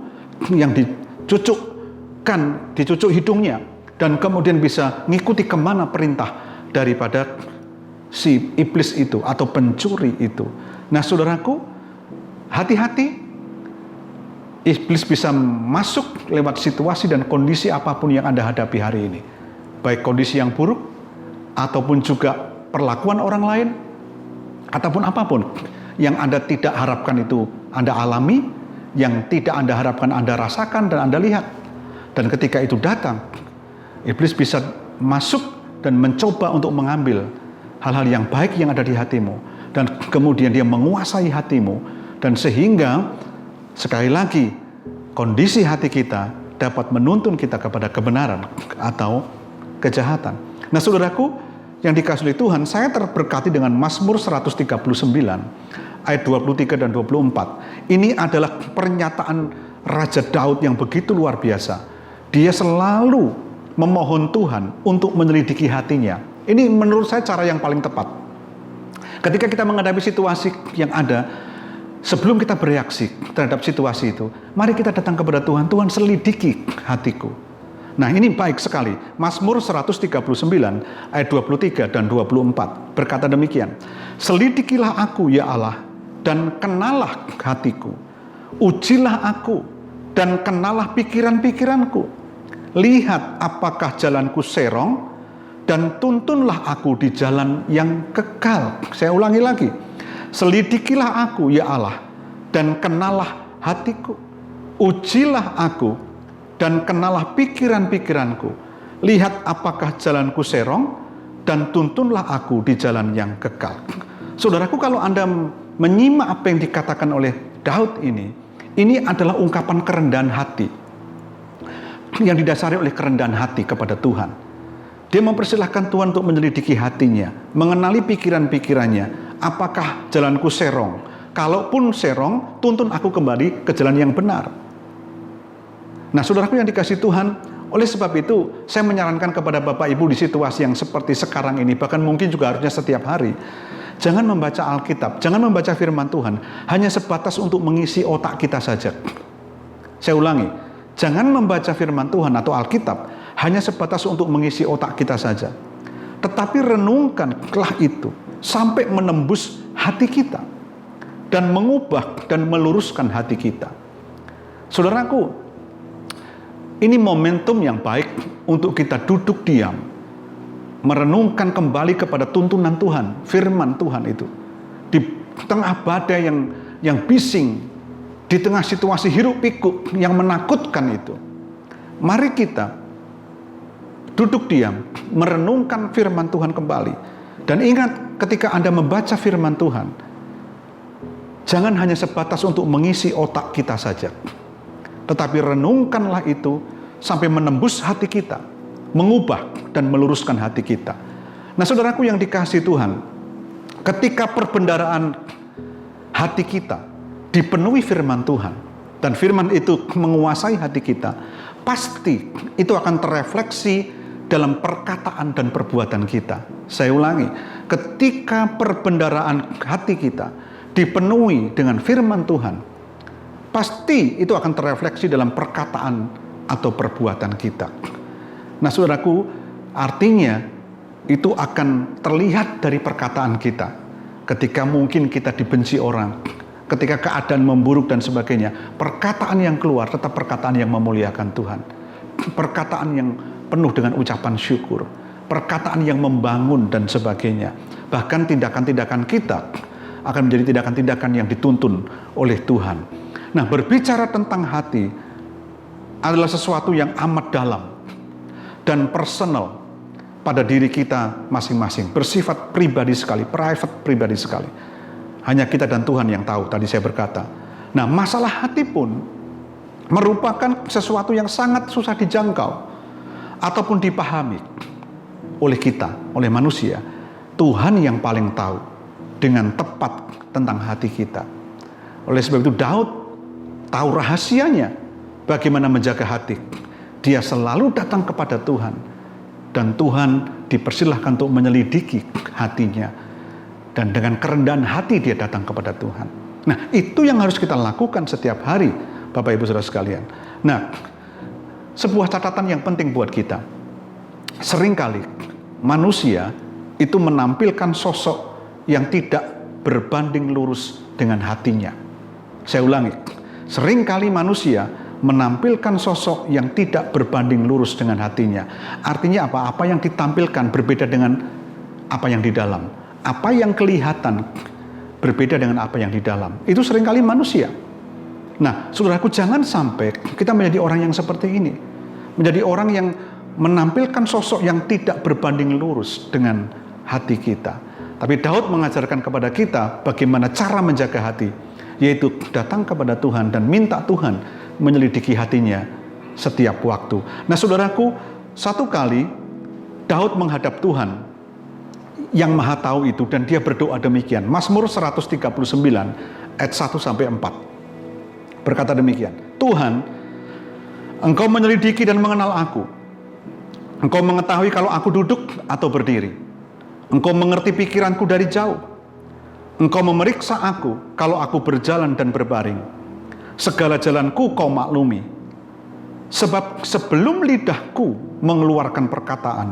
yang dicucuk hidungnya. Dan kemudian bisa ngikuti kemana perintah daripada si iblis itu atau pencuri itu. Nah, saudaraku, hati-hati. Iblis bisa masuk lewat situasi dan kondisi apapun yang Anda hadapi hari ini. Baik kondisi yang buruk, ataupun juga perlakuan orang lain, ataupun apapun yang Anda tidak harapkan itu Anda alami, yang tidak Anda harapkan Anda rasakan dan Anda lihat. Dan ketika itu datang, iblis bisa masuk dan mencoba untuk mengambil hal-hal yang baik yang ada di hatimu. Dan kemudian dia menguasai hatimu. Dan sehingga sekali lagi, kondisi hati kita dapat menuntun kita kepada kebenaran atau kejahatan. Nah, saudaraku yang dikasihi oleh Tuhan, saya terberkati dengan Mazmur 139 ayat 23 dan 24. Ini adalah pernyataan Raja Daud yang begitu luar biasa. Dia selalu memohon Tuhan untuk menyelidiki hatinya. Ini menurut saya cara yang paling tepat. Ketika kita menghadapi situasi yang ada, sebelum kita bereaksi terhadap situasi itu, mari kita datang kepada Tuhan. Tuhan, selidiki hatiku. Nah, ini baik sekali. Mazmur 139 ayat 23 dan 24 berkata demikian. Selidikilah aku ya Allah, dan kenalah hatiku. Ujilah aku dan kenalah pikiran-pikiranku. Lihat apakah jalanku serong dan tuntunlah aku di jalan yang kekal. Saya ulangi lagi. Selidikilah aku, ya Allah, dan kenalah hatiku. Ujilah aku, dan kenalah pikiran-pikiranku. Lihat apakah jalanku serong, dan tuntunlah aku di jalan yang kekal. Saudaraku, kalau Anda menyimak apa yang dikatakan oleh Daud ini adalah ungkapan kerendahan hati yang didasari oleh kerendahan hati kepada Tuhan. Dia mempersilahkan Tuhan untuk menyelidiki hatinya, mengenali pikiran-pikirannya. Apakah jalanku serong? Kalaupun serong, tuntun aku kembali ke jalan yang benar. Nah, saudaraku yang dikasihi Tuhan, oleh sebab itu saya menyarankan kepada Bapak Ibu di situasi yang seperti sekarang ini, bahkan mungkin juga harusnya setiap hari, jangan membaca Alkitab, jangan membaca firman Tuhan hanya sebatas untuk mengisi otak kita saja. Saya ulangi, jangan membaca firman Tuhan atau Alkitab hanya sebatas untuk mengisi otak kita saja. Tetapi renungkanlah itu sampai menembus hati kita dan mengubah dan meluruskan hati kita. Saudaraku, ini momentum yang baik untuk kita duduk diam, merenungkan kembali kepada tuntunan Tuhan, firman Tuhan itu. Di tengah badai yang bising, di tengah situasi hiruk pikuk yang menakutkan itu, mari kita duduk diam, merenungkan firman Tuhan kembali. Dan ingat, ketika Anda membaca firman Tuhan, jangan hanya sebatas untuk mengisi otak kita saja, tetapi renungkanlah itu sampai menembus hati kita, mengubah dan meluruskan hati kita. Nah, saudaraku yang dikasihi Tuhan, ketika perbendaharaan hati kita dipenuhi firman Tuhan, dan firman itu menguasai hati kita, pasti itu akan terefleksi dalam perkataan dan perbuatan kita. Saya ulangi, ketika perbendaharaan hati kita dipenuhi dengan firman Tuhan, pasti itu akan terefleksi dalam perkataan atau perbuatan kita. Nah, saudaraku, artinya itu akan terlihat dari perkataan kita. Ketika mungkin kita dibenci orang, ketika keadaan memburuk dan sebagainya, perkataan yang keluar tetap perkataan yang memuliakan Tuhan. Perkataan yang penuh dengan ucapan syukur, perkataan yang membangun dan sebagainya. Bahkan tindakan-tindakan kita akan menjadi tindakan-tindakan yang dituntun oleh Tuhan. Nah, berbicara tentang hati adalah sesuatu yang amat dalam dan personal pada diri kita masing-masing, bersifat pribadi sekali, pribadi sekali. Hanya kita dan Tuhan yang tahu, tadi saya berkata. Nah, masalah hati pun merupakan sesuatu yang sangat susah dijangkau ataupun dipahami oleh kita, oleh manusia. Tuhan yang paling tahu dengan tepat tentang hati kita. Oleh sebab itu Daud tahu rahasianya bagaimana menjaga hati. Dia selalu datang kepada Tuhan, dan Tuhan dipersilahkan untuk menyelidiki hatinya, dan dengan kerendahan hati dia datang kepada Tuhan. Nah, itu yang harus kita lakukan setiap hari, Bapak Ibu Saudara sekalian. Nah, sebuah catatan yang penting buat kita. Seringkali manusia itu menampilkan sosok yang tidak berbanding lurus dengan hatinya. Saya ulangi, seringkali manusia menampilkan sosok yang tidak berbanding lurus dengan hatinya. Artinya apa? Apa yang ditampilkan berbeda dengan apa yang di dalam. Apa yang kelihatan berbeda dengan apa yang di dalam. Itu seringkali manusia. Nah, saudaraku, jangan sampai kita menjadi orang yang seperti ini. Menjadi orang yang menampilkan sosok yang tidak berbanding lurus dengan hati kita. Tapi Daud mengajarkan kepada kita bagaimana cara menjaga hati, yaitu datang kepada Tuhan dan minta Tuhan menyelidiki hatinya setiap waktu. Nah, saudaraku, satu kali Daud menghadap Tuhan yang Maha Tahu itu, dan dia berdoa demikian. Mazmur 139 ayat 1-4 berkata demikian, Tuhan, Engkau menyelidiki dan mengenal aku. Engkau mengetahui kalau aku duduk atau berdiri. Engkau mengerti pikiranku dari jauh. Engkau memeriksa aku kalau aku berjalan dan berbaring. Segala jalanku Kau maklumi. Sebab sebelum lidahku mengeluarkan perkataan,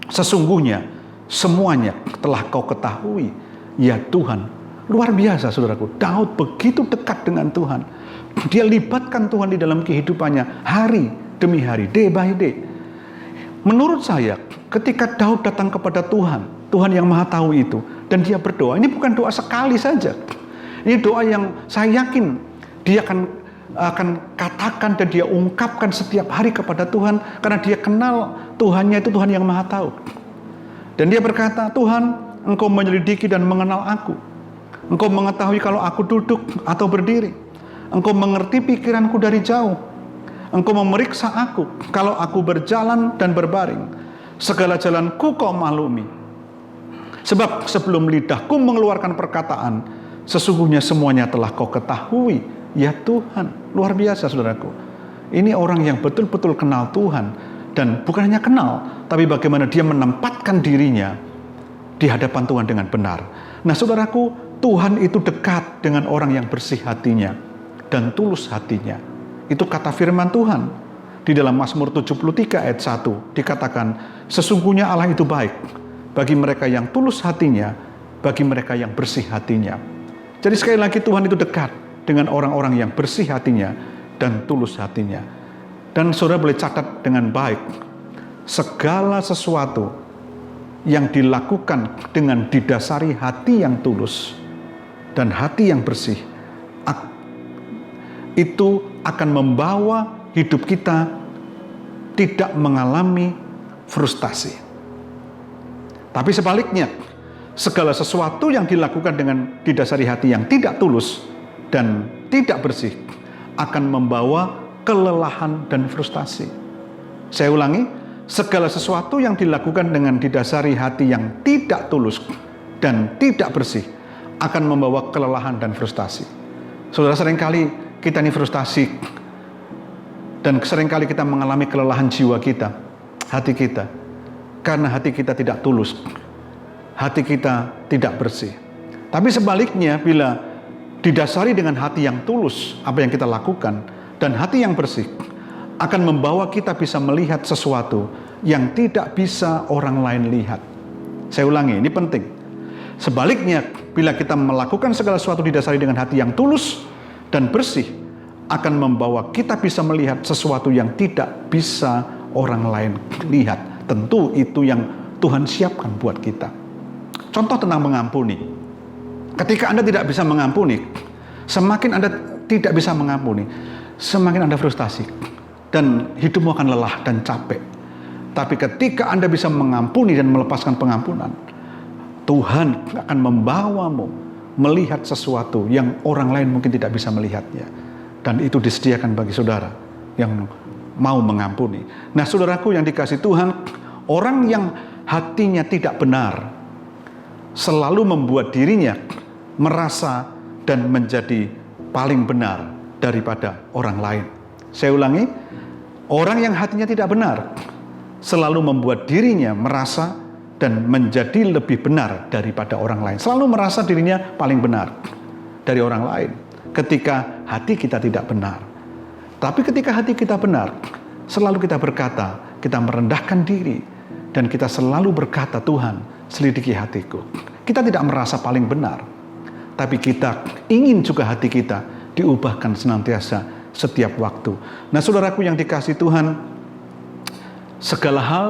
sesungguhnya semuanya telah Kau ketahui, ya Tuhan. Luar biasa, saudaraku. Daud begitu dekat dengan Tuhan. Dia libatkan Tuhan di dalam kehidupannya hari demi hari, day by day. Menurut saya, ketika Daud datang kepada Tuhan, Tuhan yang Maha Tahu itu, dan dia berdoa, ini bukan doa sekali saja. Ini doa yang saya yakin dia akan katakan dan dia ungkapkan setiap hari kepada Tuhan, karena dia kenal Tuhannya itu Tuhan yang Maha Tahu. Dan dia berkata, Tuhan, Engkau menyelidiki dan mengenal aku. Engkau mengetahui kalau aku duduk atau berdiri. Engkau mengerti pikiranku dari jauh. Engkau memeriksa aku kalau aku berjalan dan berbaring. Segala jalanku Kau maklumi. Sebab sebelum lidahku mengeluarkan perkataan, sesungguhnya semuanya telah Kau ketahui. Ya Tuhan, luar biasa saudaraku. Ini orang yang betul-betul kenal Tuhan. Dan bukan hanya kenal, tapi bagaimana dia menempatkan dirinya di hadapan Tuhan dengan benar. Nah saudaraku, Tuhan itu dekat dengan orang yang bersih hatinya dan tulus hatinya. Itu kata firman Tuhan. Di dalam Mazmur 73 ayat 1 dikatakan, sesungguhnya Allah itu baik bagi mereka yang tulus hatinya, bagi mereka yang bersih hatinya. Jadi sekali lagi Tuhan itu dekat dengan orang-orang yang bersih hatinya dan tulus hatinya. Dan saudara boleh catat dengan baik, segala sesuatu yang dilakukan dengan didasari hati yang tulus dan hati yang bersih, itu akan membawa hidup kita tidak mengalami frustasi. Tapi sebaliknya, segala sesuatu yang dilakukan dengan didasari hati yang tidak tulus dan tidak bersih akan membawa kelelahan dan frustasi. Saya ulangi, segala sesuatu yang dilakukan dengan didasari hati yang tidak tulus dan tidak bersih akan membawa kelelahan dan frustasi. Saudara, seringkali kita ini frustasi dan seringkali kita mengalami kelelahan jiwa kita, hati kita, karena hati kita tidak tulus, hati kita tidak bersih. Tapi sebaliknya, bila didasari dengan hati yang tulus apa yang kita lakukan dan hati yang bersih, akan membawa kita bisa melihat sesuatu yang tidak bisa orang lain lihat. Saya ulangi, ini penting. Sebaliknya, bila kita melakukan segala sesuatu didasari dengan hati yang tulus dan bersih, akan membawa kita bisa melihat sesuatu yang tidak bisa orang lain lihat. Tentu itu yang Tuhan siapkan buat kita. Contoh tentang mengampuni. Ketika Anda tidak bisa mengampuni, semakin Anda tidak bisa mengampuni, semakin Anda frustasi dan hidupmu akan lelah dan capek. Tapi ketika Anda bisa mengampuni dan melepaskan pengampunan, Tuhan akan membawamu melihat sesuatu yang orang lain mungkin tidak bisa melihatnya. Dan itu disediakan bagi saudara yang mau mengampuni. Nah saudaraku yang dikasihi Tuhan, orang yang hatinya tidak benar selalu membuat dirinya merasa dan menjadi paling benar daripada orang lain. Saya ulangi, orang yang hatinya tidak benar selalu membuat dirinya merasa dan menjadi lebih benar daripada orang lain. Selalu merasa dirinya paling benar dari orang lain ketika hati kita tidak benar. Tapi ketika hati kita benar, selalu kita berkata, kita merendahkan diri, dan kita selalu berkata, Tuhan, selidiki hatiku. Kita tidak merasa paling benar, tapi kita ingin juga hati kita diubahkan senantiasa setiap waktu. Nah saudaraku yang dikasihi Tuhan, segala hal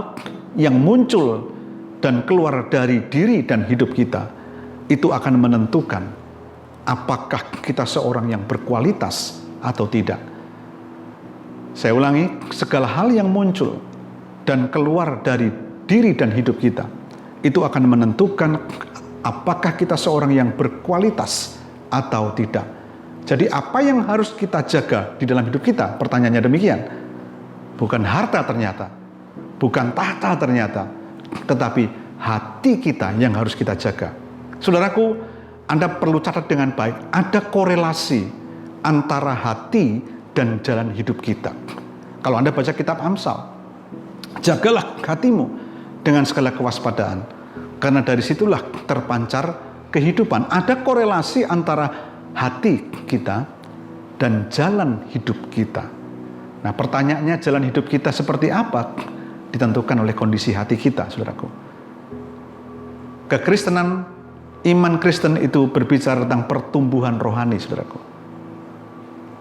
yang muncul dan keluar dari diri dan hidup kita, itu akan menentukan apakah kita seorang yang berkualitas atau tidak. Saya ulangi, segala hal yang muncul dan keluar dari diri dan hidup kita, itu akan menentukan apakah kita seorang yang berkualitas atau tidak. Jadi apa yang harus kita jaga di dalam hidup kita? Pertanyaannya demikian. Bukan harta ternyata, bukan tahta ternyata, tetapi hati kita yang harus kita jaga. Saudaraku, Anda perlu catat dengan baik, ada korelasi antara hati dan jalan hidup kita. Kalau Anda baca kitab Amsal, jagalah hatimu dengan segala kewaspadaan, karena dari situlah terpancar kehidupan. Ada korelasi antara hati kita dan jalan hidup kita. Nah pertanyaannya, jalan hidup kita seperti apa? Ditentukan oleh kondisi hati kita, saudaraku. Kekristenan, iman Kristen itu berbicara tentang pertumbuhan rohani, saudaraku.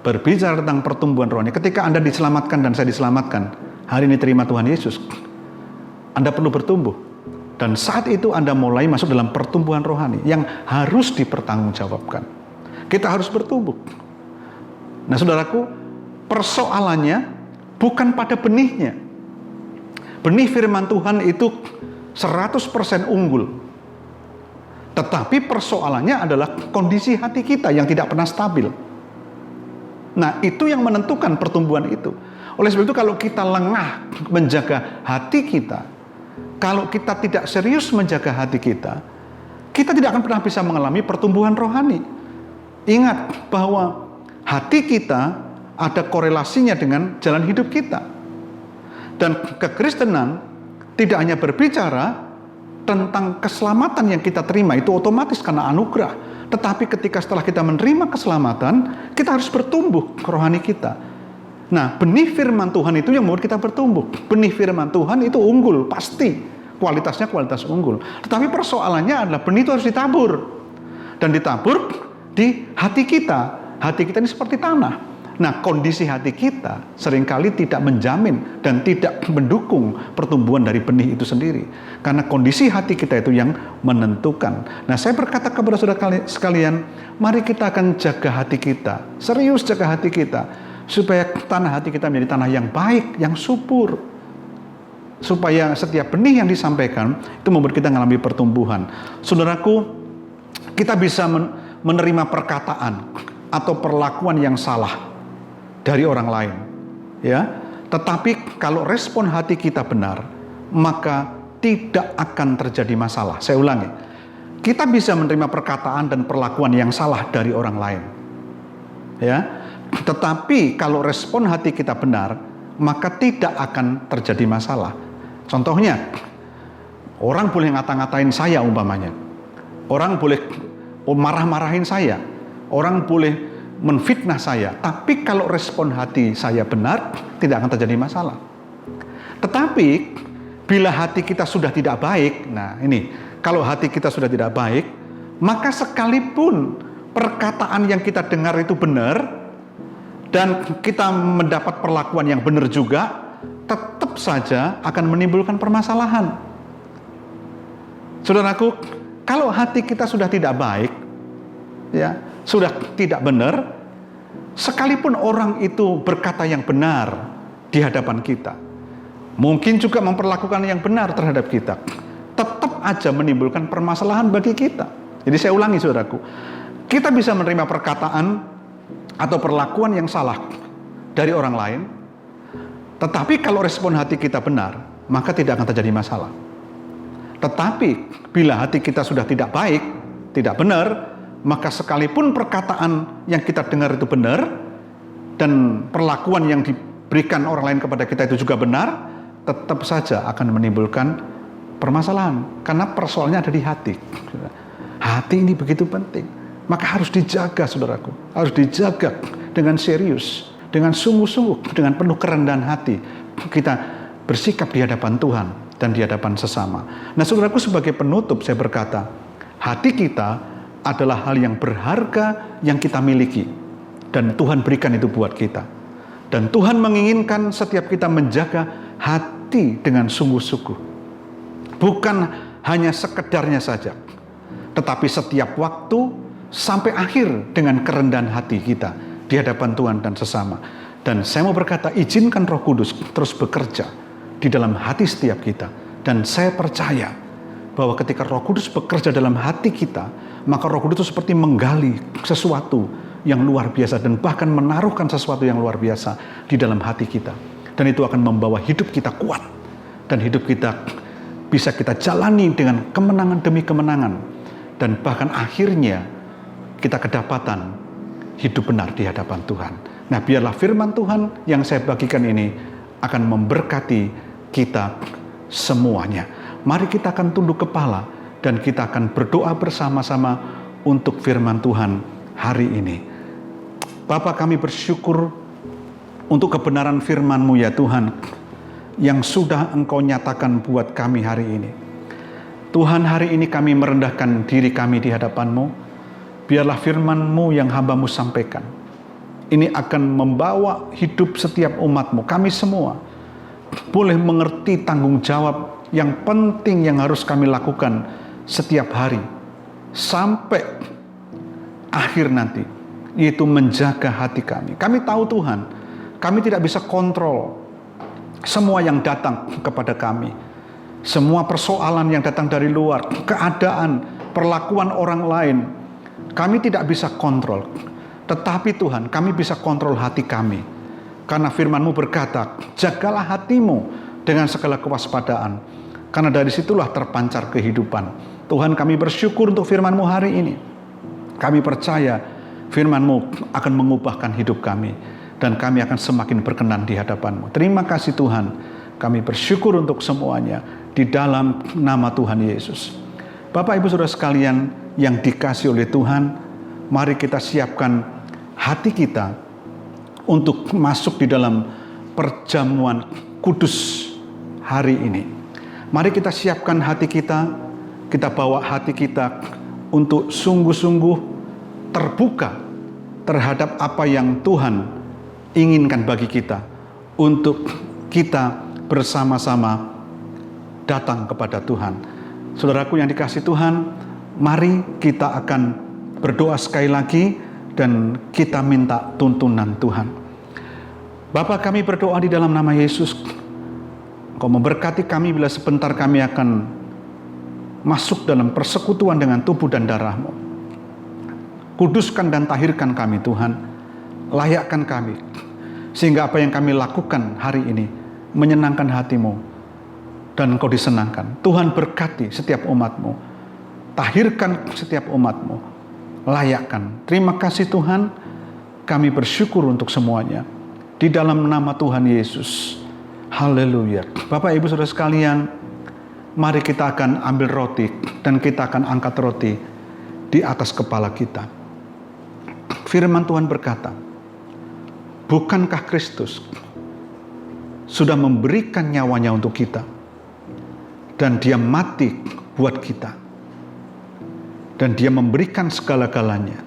Berbicara tentang pertumbuhan rohani. Ketika Anda diselamatkan dan saya diselamatkan, hari ini terima Tuhan Yesus, Anda perlu bertumbuh. Dan saat itu Anda mulai masuk dalam pertumbuhan rohani yang harus dipertanggungjawabkan. Kita harus bertumbuh. Nah saudaraku, persoalannya bukan pada benihnya. Benih firman Tuhan itu 100% unggul. Tetapi persoalannya adalah kondisi hati kita yang tidak pernah stabil. Nah itu yang menentukan pertumbuhan itu. Oleh sebab itu kalau kita lengah menjaga hati kita, kalau kita tidak serius menjaga hati kita tidak akan pernah bisa mengalami pertumbuhan rohani. Ingat bahwa hati kita ada korelasinya dengan jalan hidup kita. Dan kekristenan tidak hanya berbicara tentang keselamatan yang kita terima, itu otomatis karena anugerah. Tetapi ketika setelah kita menerima keselamatan, kita harus bertumbuh rohani kita. Nah, benih firman Tuhan itu yang membuat kita bertumbuh. Benih firman Tuhan itu unggul, pasti. Kualitasnya kualitas unggul. Tetapi persoalannya adalah benih itu harus ditabur. Dan ditabur di hati kita. Hati kita ini seperti tanah. Nah, kondisi hati kita seringkali tidak menjamin dan tidak mendukung pertumbuhan dari benih itu sendiri. Karena kondisi hati kita itu yang menentukan. Nah, saya berkata kepada saudara sekalian, mari kita akan jaga hati kita. Serius jaga hati kita. Supaya tanah hati kita menjadi tanah yang baik, yang subur. Supaya setiap benih yang disampaikan itu membuat kita mengalami pertumbuhan. Saudaraku, kita bisa menerima perkataan atau perlakuan yang salah dari orang lain, ya. Tetapi kalau respon hati kita benar, maka tidak akan terjadi masalah. Saya ulangi, kita bisa menerima perkataan dan perlakuan yang salah dari orang lain, ya. Tetapi kalau respon hati kita benar, maka tidak akan terjadi masalah. Contohnya, orang boleh ngata-ngatain saya umpamanya. Orang boleh marah-marahin saya. Orang boleh menfitnah saya. Tapi kalau respon hati saya benar, tidak akan terjadi masalah. Tetapi, bila hati kita sudah tidak baik, nah ini, kalau hati kita sudah tidak baik, maka sekalipun perkataan yang kita dengar itu benar, dan kita mendapat perlakuan yang benar juga, tetap saja akan menimbulkan permasalahan. Saudaraku, kalau hati kita sudah tidak baik, ya, sudah tidak benar, sekalipun orang itu berkata yang benar di hadapan kita, mungkin juga memperlakukan yang benar terhadap kita, tetap aja menimbulkan permasalahan bagi kita. Jadi saya ulangi saudaraku, kita bisa menerima perkataan atau perlakuan yang salah dari orang lain, tetapi kalau respon hati kita benar, maka tidak akan terjadi masalah. Tetapi bila hati kita sudah tidak baik, tidak benar, maka sekalipun perkataan yang kita dengar itu benar dan perlakuan yang diberikan orang lain kepada kita itu juga benar, tetap saja akan menimbulkan permasalahan karena persoalannya ada di hati. Hati ini begitu penting. Maka harus dijaga saudaraku, harus dijaga dengan serius, dengan sungguh-sungguh, dengan penuh kerendahan hati. Kita bersikap di hadapan Tuhan dan di hadapan sesama. Nah saudaraku, sebagai penutup saya berkata, hati kita adalah hal yang berharga yang kita miliki. Dan Tuhan berikan itu buat kita. Dan Tuhan menginginkan setiap kita menjaga hati dengan sungguh-sungguh. Bukan hanya sekedarnya saja, tetapi setiap waktu, sampai akhir dengan kerendahan hati kita di hadapan Tuhan dan sesama. Dan saya mau berkata, izinkan Roh Kudus terus bekerja di dalam hati setiap kita. Dan saya percaya bahwa ketika Roh Kudus bekerja dalam hati kita, maka Roh Kudus itu seperti menggali sesuatu yang luar biasa dan bahkan menaruhkan sesuatu yang luar biasa di dalam hati kita. Dan itu akan membawa hidup kita kuat dan hidup kita bisa kita jalani dengan kemenangan demi kemenangan. Dan bahkan akhirnya kita kedapatan hidup benar di hadapan Tuhan. Nah, biarlah firman Tuhan yang saya bagikan ini akan memberkati kita semuanya. Mari kita akan tunduk kepala dan kita akan berdoa bersama-sama untuk firman Tuhan hari ini. Bapa, kami bersyukur untuk kebenaran firman-Mu ya Tuhan, yang sudah Engkau nyatakan buat kami hari ini. Tuhan, hari ini kami merendahkan diri kami di hadapan-Mu. Biarlah firman-Mu yang hamba-Mu sampaikan ini akan membawa hidup setiap umat-Mu, kami semua boleh mengerti tanggung jawab yang penting yang harus kami lakukan setiap hari sampai akhir nanti, yaitu menjaga hati kami. Kami tahu Tuhan, kami tidak bisa kontrol semua yang datang kepada kami. Semua persoalan yang datang dari luar, keadaan, perlakuan orang lain, kami tidak bisa kontrol. Tetapi Tuhan, kami bisa kontrol hati kami. Karena firman-Mu berkata, jagalah hatimu dengan segala kewaspadaan. Karena dari situlah terpancar kehidupan. Tuhan, kami bersyukur untuk firman-Mu hari ini. Kami percaya firman-Mu akan mengubahkan hidup kami. Dan kami akan semakin berkenan di hadapan-Mu. Terima kasih Tuhan. Kami bersyukur untuk semuanya. Di dalam nama Tuhan Yesus. Bapak Ibu Saudara sekalian yang dikasihi oleh Tuhan, mari kita siapkan hati kita untuk masuk di dalam perjamuan kudus hari ini. Mari kita siapkan hati kita bawa hati kita untuk sungguh-sungguh terbuka terhadap apa yang Tuhan inginkan bagi kita, untuk kita bersama-sama datang kepada Tuhan. Saudaraku yang dikasihi Tuhan, mari kita akan berdoa sekali lagi dan kita minta tuntunan Tuhan. Bapa, kami berdoa di dalam nama Yesus. Kau memberkati kami bila sebentar kami akan masuk dalam persekutuan dengan tubuh dan darah-Mu. Kuduskan dan tahirkan kami Tuhan. Layakkan kami. Sehingga apa yang kami lakukan hari ini menyenangkan hati-Mu. Dan Engkau disenangkan. Tuhan berkati setiap umat-Mu. Tahirkan setiap umat-Mu. Layakkan. Terima kasih Tuhan. Kami bersyukur untuk semuanya. Di dalam nama Tuhan Yesus. Haleluya. Bapak Ibu Saudara sekalian, mari kita akan ambil roti dan kita akan angkat roti di atas kepala kita. Firman Tuhan berkata, bukankah Kristus sudah memberikan nyawanya untuk kita dan Dia mati buat kita dan Dia memberikan segala-galanya,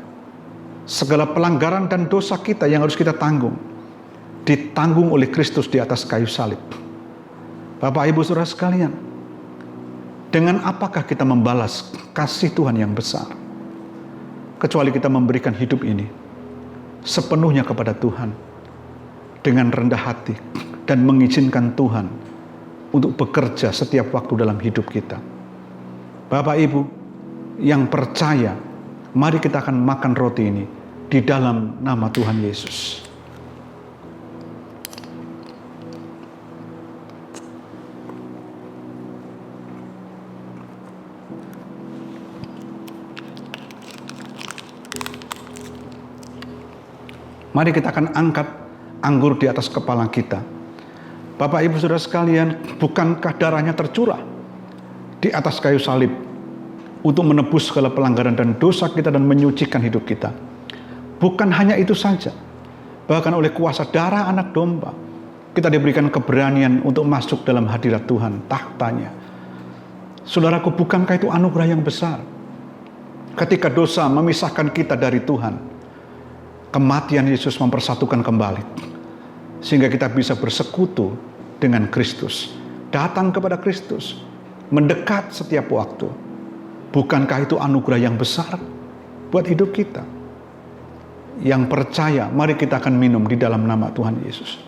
segala pelanggaran dan dosa kita yang harus kita tanggung ditanggung oleh Kristus di atas kayu salib. Bapak Ibu Saudara sekalian, dengan apakah kita membalas kasih Tuhan yang besar? Kecuali kita memberikan hidup ini sepenuhnya kepada Tuhan dengan rendah hati dan mengizinkan Tuhan untuk bekerja setiap waktu dalam hidup kita. Bapak Ibu yang percaya, mari kita akan makan roti ini di dalam nama Tuhan Yesus. Mari kita akan angkat anggur di atas kepala kita. Bapak Ibu Saudara sekalian, bukankah darahnya tercurah di atas kayu salib untuk menebus segala pelanggaran dan dosa kita dan menyucikan hidup kita? Bukan hanya itu saja, bahkan oleh kuasa darah anak domba, kita diberikan keberanian untuk masuk dalam hadirat Tuhan, tahtanya. Saudaraku, bukankah itu anugerah yang besar? Ketika dosa memisahkan kita dari Tuhan, kematian Yesus mempersatukan kembali. Sehingga kita bisa bersekutu dengan Kristus. Datang kepada Kristus. Mendekat setiap waktu. Bukankah itu anugerah yang besar buat hidup kita? Yang percaya, mari kita akan minum di dalam nama Tuhan Yesus.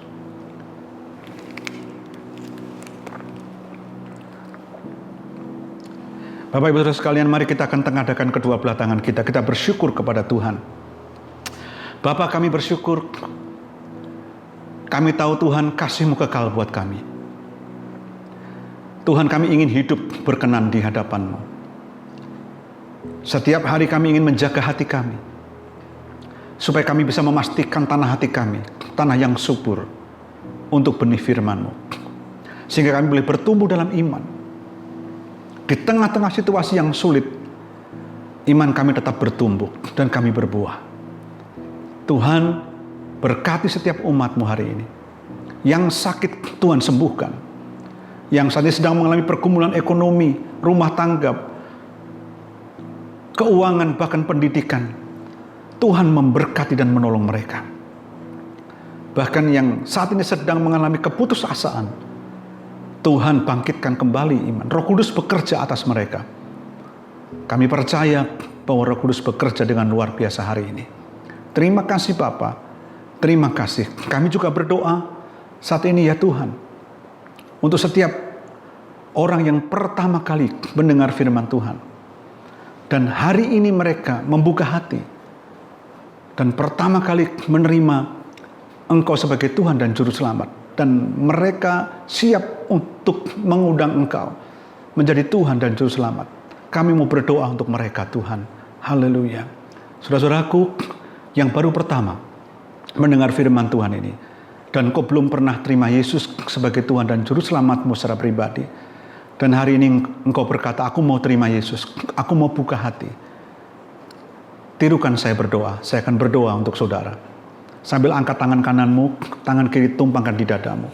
Bapak Ibu Saudara sekalian, mari kita akan tengadahkan kedua belah tangan kita. Kita bersyukur kepada Tuhan. Bapa, kami bersyukur, kami tahu Tuhan kasih-Mu kekal buat kami. Tuhan, kami ingin hidup berkenan di hadapan-Mu. Setiap hari kami ingin menjaga hati kami, supaya kami bisa memastikan tanah hati kami, tanah yang subur, untuk benih firman-Mu. Sehingga kami boleh bertumbuh dalam iman. Di tengah-tengah situasi yang sulit, iman kami tetap bertumbuh dan kami berbuah. Tuhan, berkati setiap umat-Mu hari ini. Yang sakit Tuhan sembuhkan. Yang saat ini sedang mengalami pergumulan ekonomi, rumah tangga, keuangan, bahkan pendidikan, Tuhan memberkati dan menolong mereka. Bahkan yang saat ini sedang mengalami keputusasaan, Tuhan bangkitkan kembali iman. Roh Kudus bekerja atas mereka. Kami percaya bahwa Roh Kudus bekerja dengan luar biasa hari ini. Terima kasih Bapa. Terima kasih. Kami juga berdoa saat ini ya Tuhan, untuk setiap orang yang pertama kali mendengar firman Tuhan. Dan hari ini mereka membuka hati. Dan pertama kali menerima Engkau sebagai Tuhan dan Juru Selamat. Dan mereka siap untuk mengundang Engkau menjadi Tuhan dan Juru Selamat. Kami mau berdoa untuk mereka Tuhan. Haleluya. Saudara-saudaraku yang baru pertama mendengar firman Tuhan ini. Dan kau belum pernah terima Yesus sebagai Tuhan dan Juru Selamatmu secara pribadi. Dan hari ini engkau berkata, aku mau terima Yesus. Aku mau buka hati. Tirukan saya berdoa. Saya akan berdoa untuk saudara. Sambil angkat tangan kananmu, tangan kiri tumpangkan di dadamu.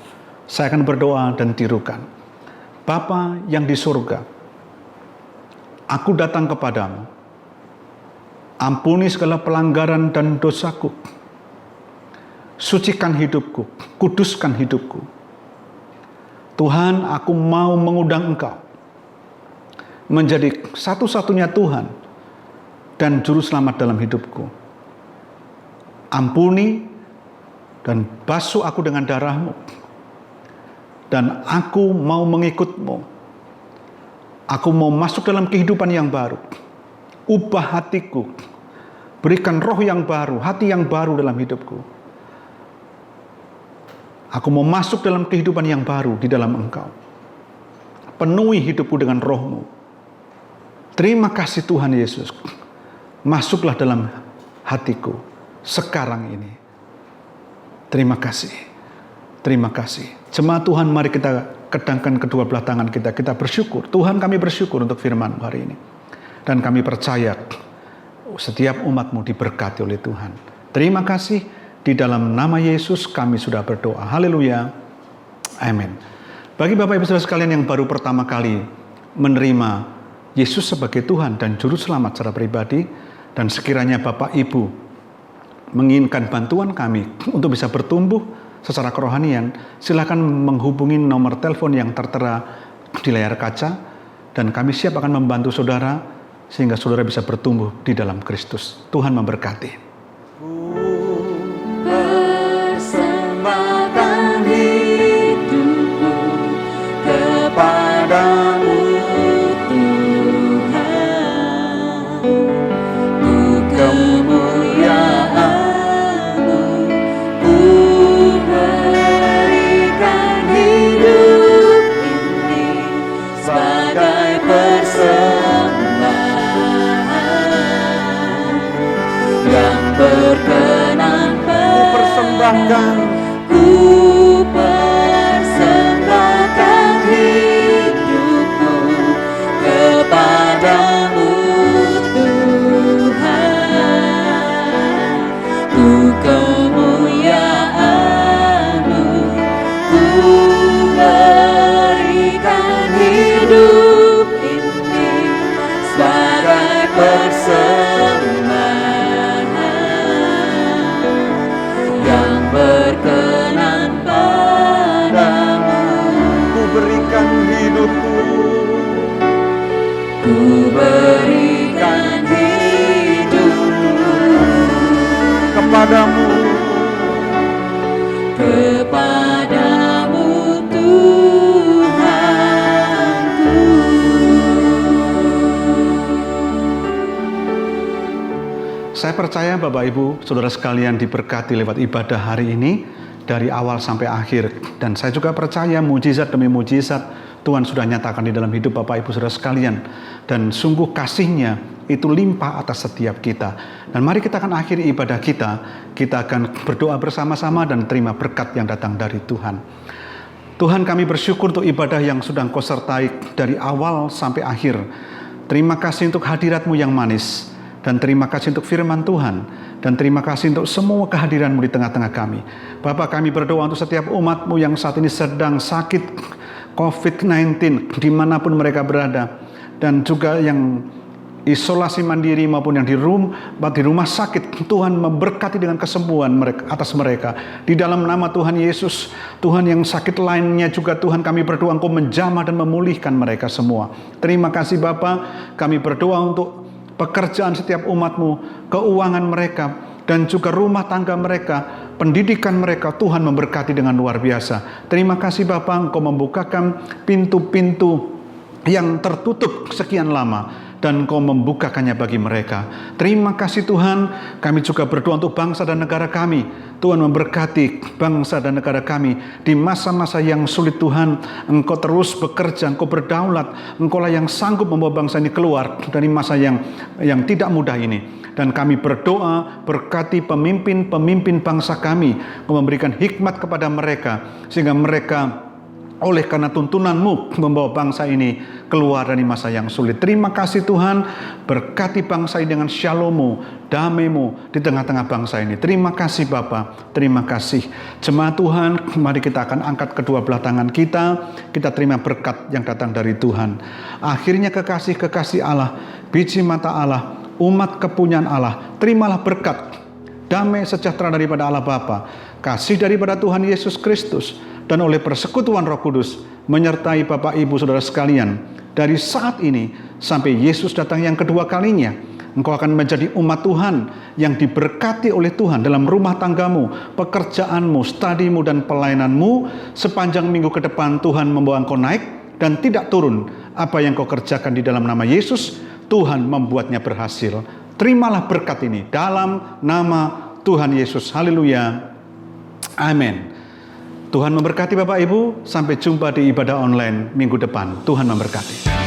Saya akan berdoa dan tirukan. Bapa yang di surga, aku datang kepadamu. Ampuni segala pelanggaran dan dosaku. Sucikan hidupku, kuduskan hidupku. Tuhan, aku mau mengundang Engkau menjadi satu-satunya Tuhan dan Juru Selamat dalam hidupku. Ampuni dan basuh aku dengan darah-Mu. Dan aku mau mengikut-Mu. Aku mau masuk dalam kehidupan yang baru. Ubah hatiku. Berikan roh yang baru, hati yang baru dalam hidupku. Aku mau masuk dalam kehidupan yang baru di dalam Engkau. Penuhi hidupku dengan roh-Mu. Terima kasih Tuhan Yesus. Masuklah dalam hatiku sekarang ini. Terima kasih. Terima kasih. Jemaat Tuhan, mari kita kedangkan kedua belah tangan kita. Kita bersyukur. Tuhan, kami bersyukur untuk firman hari ini. Dan kami percaya setiap umat-Mu diberkati oleh Tuhan. Terima kasih. Di dalam nama Yesus kami sudah berdoa. Haleluya. Amin. Bagi Bapak Ibu Saudara sekalian yang baru pertama kali menerima Yesus sebagai Tuhan dan Juru Selamat secara pribadi, dan sekiranya Bapak Ibu menginginkan bantuan kami untuk bisa bertumbuh secara kerohanian, silakan menghubungi nomor telepon yang tertera di layar kaca, dan kami siap akan membantu saudara sehingga saudara bisa bertumbuh di dalam Kristus. Tuhan memberkati. Persembahkan hidupku kepadamu Tuhan, ku kemuliaan-Mu, ku berikan hidup ini sebagai persembahan yang berkenan Persembahkan ku persembahkan hidupku kepadamu Tuhan, ku kemuliaan-Mu, ku berikan hidup ini sebagai persembahan yang berkenan padamu. ku berikan hidupku Ku berikan hidupku kepadamu. kepadamu Tuhanku. Saya percaya Bapak Ibu, Saudara sekalian diberkati lewat ibadah hari ini dari awal sampai akhir. Dan saya juga percaya mujizat demi mujizat Tuhan sudah nyatakan di dalam hidup Bapak Ibu Saudara sekalian. Dan sungguh kasih-Nya itu limpah atas setiap kita. Dan mari kita akan akhiri ibadah kita. Kita akan berdoa bersama-sama dan terima berkat yang datang dari Tuhan. Tuhan, kami bersyukur untuk ibadah yang sudah Engkau sertai dari awal sampai akhir. Terima kasih untuk hadirat-Mu yang manis. Dan terima kasih untuk firman Tuhan. Dan terima kasih untuk semua kehadiran-Mu di tengah-tengah kami. Bapak, kami berdoa untuk setiap umat-Mu yang saat ini sedang sakit COVID-19 dimanapun mereka berada. Dan juga yang isolasi mandiri maupun yang di rumah sakit, Tuhan memberkati dengan kesembuhan atas mereka. Di dalam nama Tuhan Yesus, Tuhan yang sakit lainnya juga Tuhan kami berdoa Engkau menjamah dan memulihkan mereka semua. Terima kasih Bapa, kami berdoa untuk pekerjaan setiap umat-Mu, keuangan mereka, dan juga rumah tangga mereka, pendidikan mereka, Tuhan memberkati dengan luar biasa. Terima kasih Bapa, Engkau membukakan pintu-pintu yang tertutup sekian lama, dan Engkau membukakannya bagi mereka. Terima kasih Tuhan, kami juga berdoa untuk bangsa dan negara kami. Tuhan memberkati bangsa dan negara kami di masa-masa yang sulit. Tuhan, Engkau terus bekerja, Engkau berdaulat, Engkau lah yang sanggup membawa bangsa ini keluar dari masa yang tidak mudah ini. Dan kami berdoa, berkati pemimpin-pemimpin bangsa kami, Engkau memberikan hikmat kepada mereka, sehingga mereka oleh karena tuntunan-Mu membawa bangsa ini keluar dari masa yang sulit. Terima kasih Tuhan, berkati bangsa ini dengan shalom-Mu, damai-Mu di tengah-tengah bangsa ini. Terima kasih Bapa, terima kasih. Jemaat Tuhan, mari kita akan angkat kedua belah tangan kita terima berkat yang datang dari Tuhan. Akhirnya kekasih-kekasih Allah, biji mata Allah, umat kepunyaan Allah, terimalah berkat, damai sejahtera daripada Allah Bapa, kasih daripada Tuhan Yesus Kristus, dan oleh persekutuan Roh Kudus menyertai Bapak Ibu Saudara sekalian dari saat ini sampai Yesus datang yang kedua kalinya. Engkau akan menjadi umat Tuhan yang diberkati oleh Tuhan dalam rumah tanggamu, pekerjaanmu, studimu, dan pelayananmu. Sepanjang minggu ke depan Tuhan membawa engkau naik dan tidak turun. Apa yang kau kerjakan di dalam nama Yesus, Tuhan membuatnya berhasil. Terimalah berkat ini dalam nama Tuhan Yesus. Haleluya. Amin. Tuhan memberkati Bapak Ibu. Sampai jumpa di ibadah online minggu depan. Tuhan memberkati.